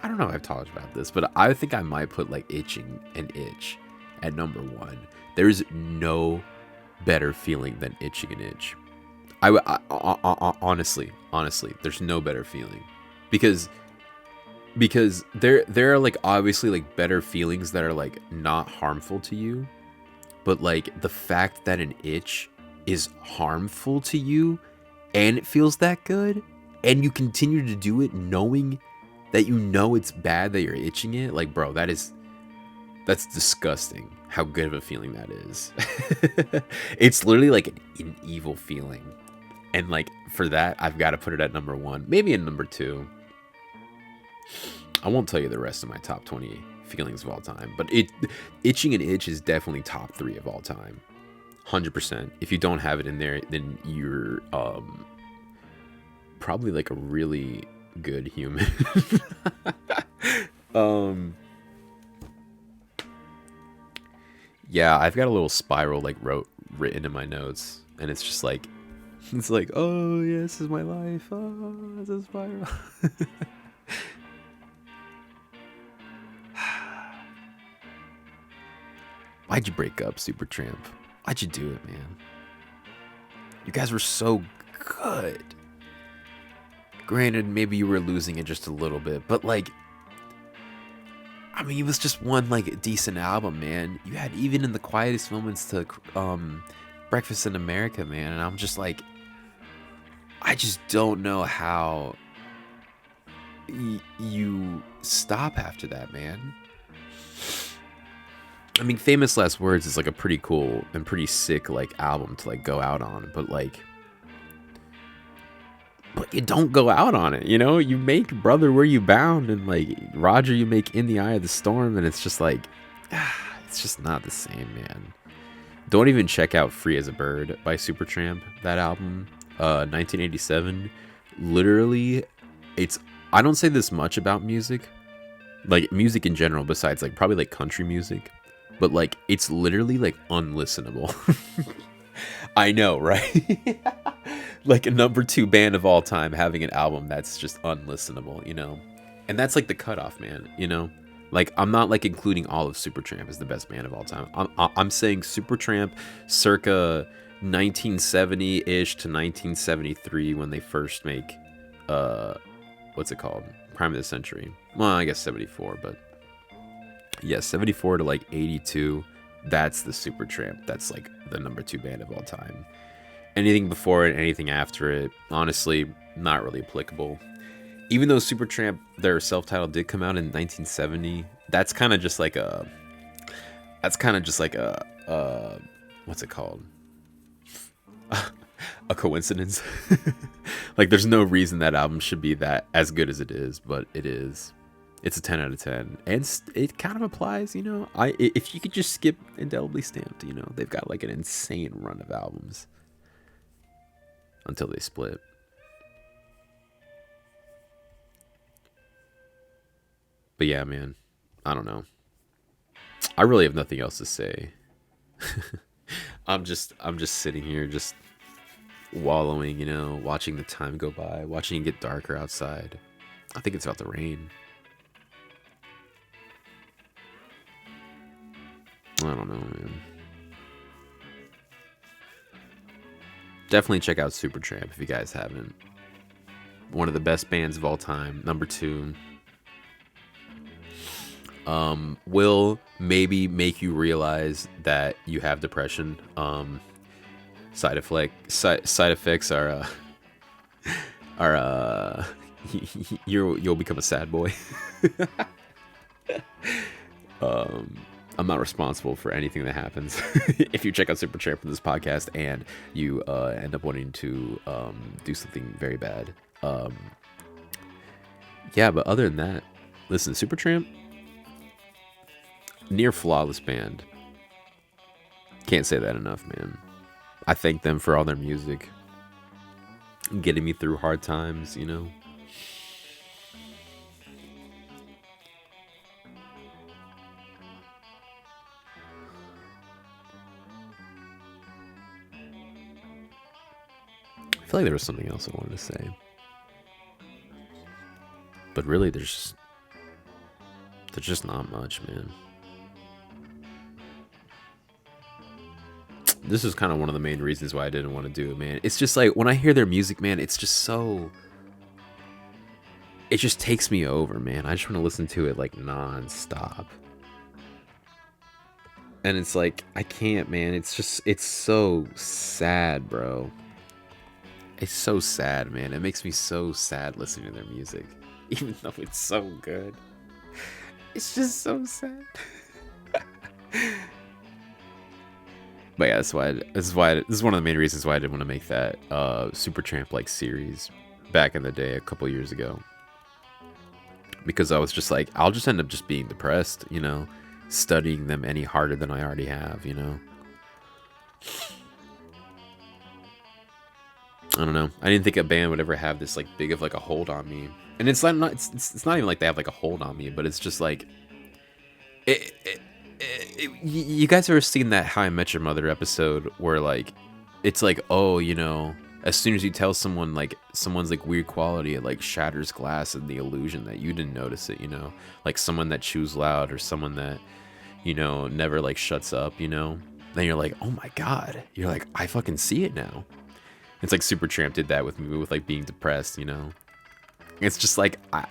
Speaker 1: I don't know if I've talked about this, but I think I might put like itching an itch at number 1. There's no better feeling than itching an itch. Honestly, there's no better feeling, because there are like obviously like better feelings that are like not harmful to you, but like the fact that an itch is harmful to you and it feels that good and you continue to do it knowing that you know it's bad that you're itching it, like, bro, that's disgusting how good of a feeling that is. It's literally like an evil feeling. And like for that, I've got to put it at number 1, maybe in number 2. I won't tell you the rest of my top 20 feelings of all time, but itching an itch is definitely top 3 of all time. 100%. If you don't have it in there, then you're probably like a really good human. Yeah, I've got a little spiral like written in my notes, and it's just like, it's like, oh yeah, this is my life. Oh, it's a spiral. Why'd you break up, Supertramp? Why'd you do it, man? You guys were so good. Granted, maybe you were losing it just a little bit, but like, I mean, it was just one like decent album, man. You had even in the quietest moments to Breakfast in America, man, and I'm just like, I just don't know how you stop after that, man. I mean, Famous Last Words is like a pretty cool and pretty sick like album to like go out on, but you don't go out on it, you know? You make Brother Where You Bound, and like Roger, you make In the Eye of the Storm, and it's just like, it's just not the same, man. Don't even check out Free as a Bird by Supertramp, that album, 1987. Literally, I don't say this much about music, like music in general, besides like probably like country music, but like it's literally like unlistenable. I know, right? Like a number 2 band of all time having an album that's just unlistenable, you know? And that's like the cutoff, man, you know? Like, I'm not like including all of Supertramp as the best band of all time. I'm saying Supertramp circa 1970-ish to 1973, when they first make, what's it called? Prime of the Century. Well, I guess 74, but yeah, 74 to like 82. That's the Supertramp. That's like the number 2 band of all time. Anything before it, anything after it, honestly, not really applicable. Even though Supertramp, their self-titled, did come out in 1970, that's kind of just like a, what's it called? A coincidence. Like, there's no reason that album should be that as good as it is, but it is. It's a 10 out of 10, and it kind of applies. If you could just skip Indelibly Stamped, they've got like an insane run of albums until they split. But yeah, man, I don't know. I really have nothing else to say. I'm just sitting here, just wallowing, watching the time go by, watching it get darker outside. I think it's about to rain. I don't know, man. Definitely check out Supertramp if you guys haven't. One of the best bands of all time. Number 2. Will maybe make you realize that you have depression. Side effects are you'll become a sad boy. I'm not responsible for anything that happens if you check out Supertramp from this podcast and you end up wanting to do something very bad. Yeah, but other than that, listen, Supertramp, near flawless band. Can't say that enough, man. I thank them for all their music, getting me through hard times, I feel like there was something else I wanted to say. But really, there's just not much, man. This is kind of one of the main reasons why I didn't want to do it, man. It's just like, when I hear their music, man, it's just so... It just takes me over, man. I just want to listen to it, like, non-stop. And it's like, I can't, man. It's so sad, bro. It's so sad, man. It makes me so sad listening to their music. Even though it's so good. It's just so sad. But yeah, this is one of the main reasons why I didn't want to make that Supertramp like series back in the day, a couple years ago. Because I was just like, I'll just end up just being depressed, studying them any harder than I already have, I don't know. I didn't think a band would ever have this like big of like a hold on me. And it's not it's not even like they have like a hold on me, but it's just like you guys ever seen that How I Met Your Mother episode where like it's like, oh, as soon as you tell someone like someone's like weird quality, it like shatters glass and the illusion that you didn't notice it, like someone that chews loud or someone that never like shuts up, then you're like, oh my god, you're like, I fucking see it now. It's like Supertramp did that with me with like being depressed, It's just like I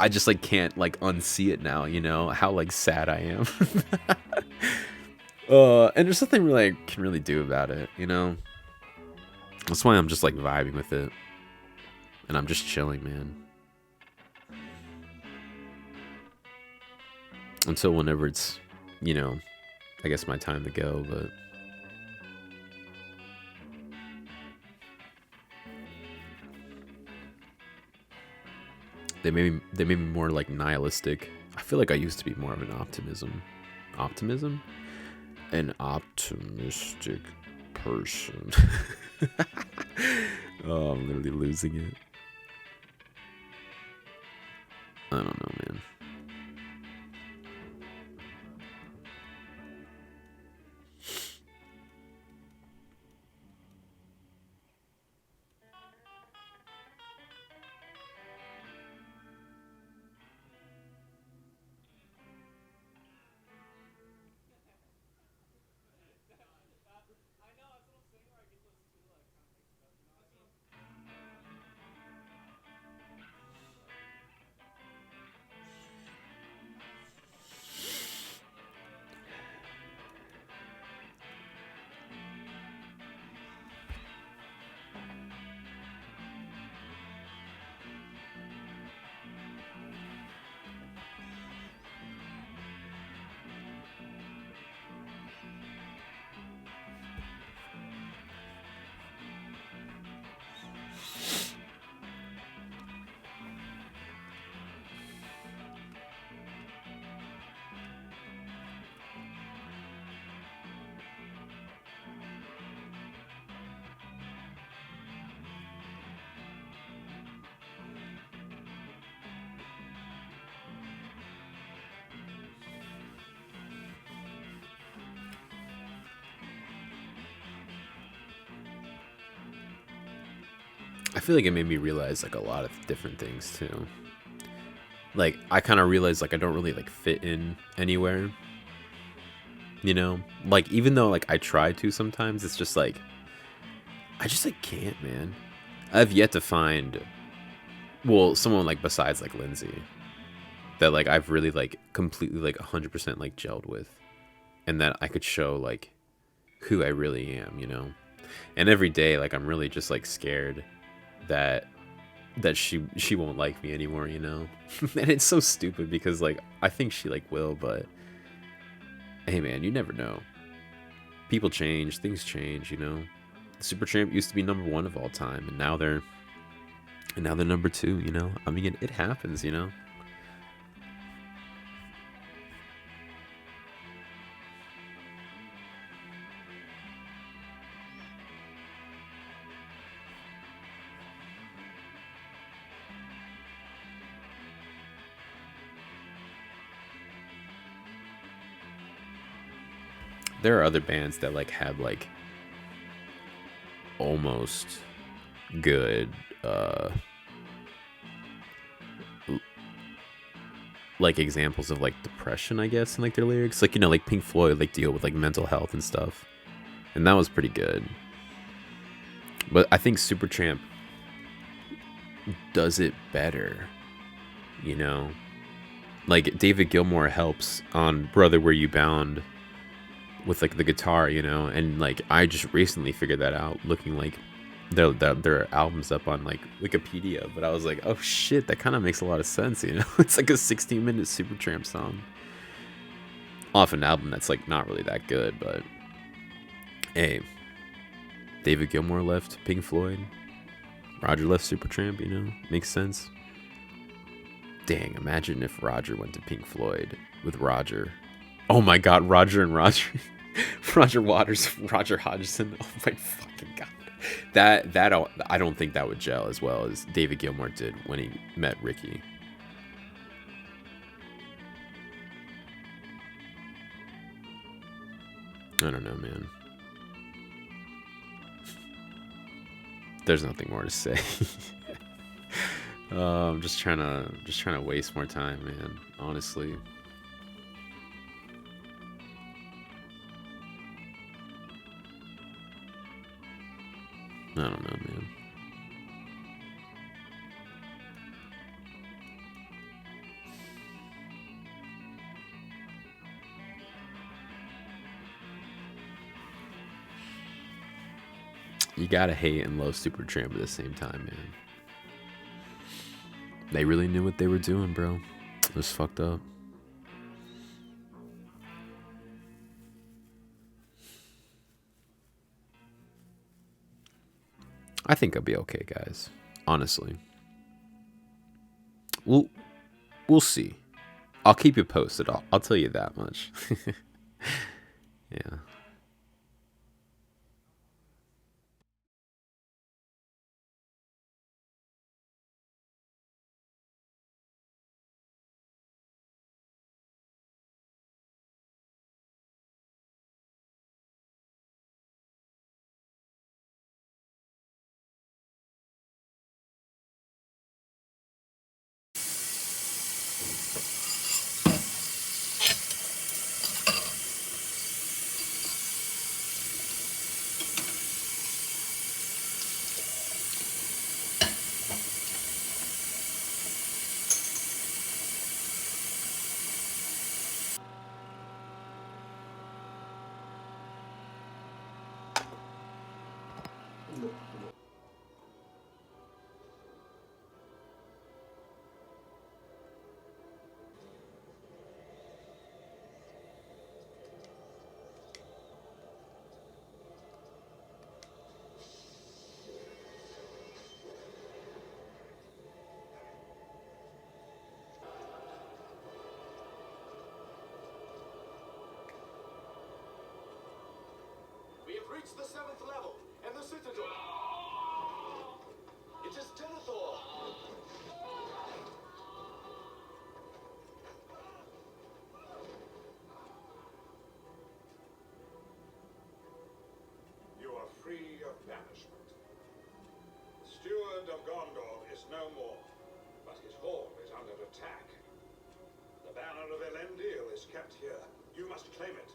Speaker 1: just like can't like unsee it now, how like sad I am. And there's nothing really I can really do about it, That's why I'm just like vibing with it. And I'm just chilling, man. Until whenever it's, I guess my time to go, but they made me more like nihilistic. I feel like I used to be more of an optimism, an optimistic person. Oh, I'm literally losing it. I don't know, man. I feel like it made me realize like a lot of different things too. Like I kind of realized like I don't really like fit in anywhere. You know, like even though like I try to sometimes, it's just like I just like can't, man. I've yet to find someone like besides like Lindsay that like I've really like completely like 100% like gelled with, and that I could show like who I really am, you know. And every day like I'm really just like scared that she won't like me anymore, you know. And it's so stupid because like I think she like will, but hey man, you never know. People change, things change, you know. Supertramp used to be #1 of all time, and now they're #2, you know. I mean, it happens, you know. There are other bands that like have like almost good like examples of like depression, I guess, in like their lyrics. Like, you know, like Pink Floyd like deal with like mental health and stuff. And that was pretty good. But I think Supertramp does it better, you know. Like David Gilmour helps on Brother Where You Bound with like the guitar, you know, and like I just recently figured that out looking like their albums up on like Wikipedia, but I was like, oh shit, that kind of makes a lot of sense, you know. It's like a 16-minute Supertramp song off an album that's like not really that good, but hey, David Gilmour left Pink Floyd, Roger left Supertramp, you know, makes sense. Dang, imagine if Roger went to Pink Floyd with Roger. Oh my god, Roger and Roger. Roger Waters, Roger Hodgson. Oh my fucking god. That I don't think that would gel as well as David Gilmour did when he met Ricky. I don't know, man. There's nothing more to say. I'm just trying to waste more time, man. Honestly. I don't know, man. You gotta hate and love Supertramp at the same time, man. They really knew what they were doing, bro. It was fucked up. I think I'll be okay, guys. Honestly. We'll see. I'll keep you posted. I'll tell you that much. Yeah.
Speaker 3: We have reached the 7th level and the Citadel. It is Denethor. You are free of banishment. Steward exists no more, but his home is under attack. The banner of Elendil is kept here. You must claim it.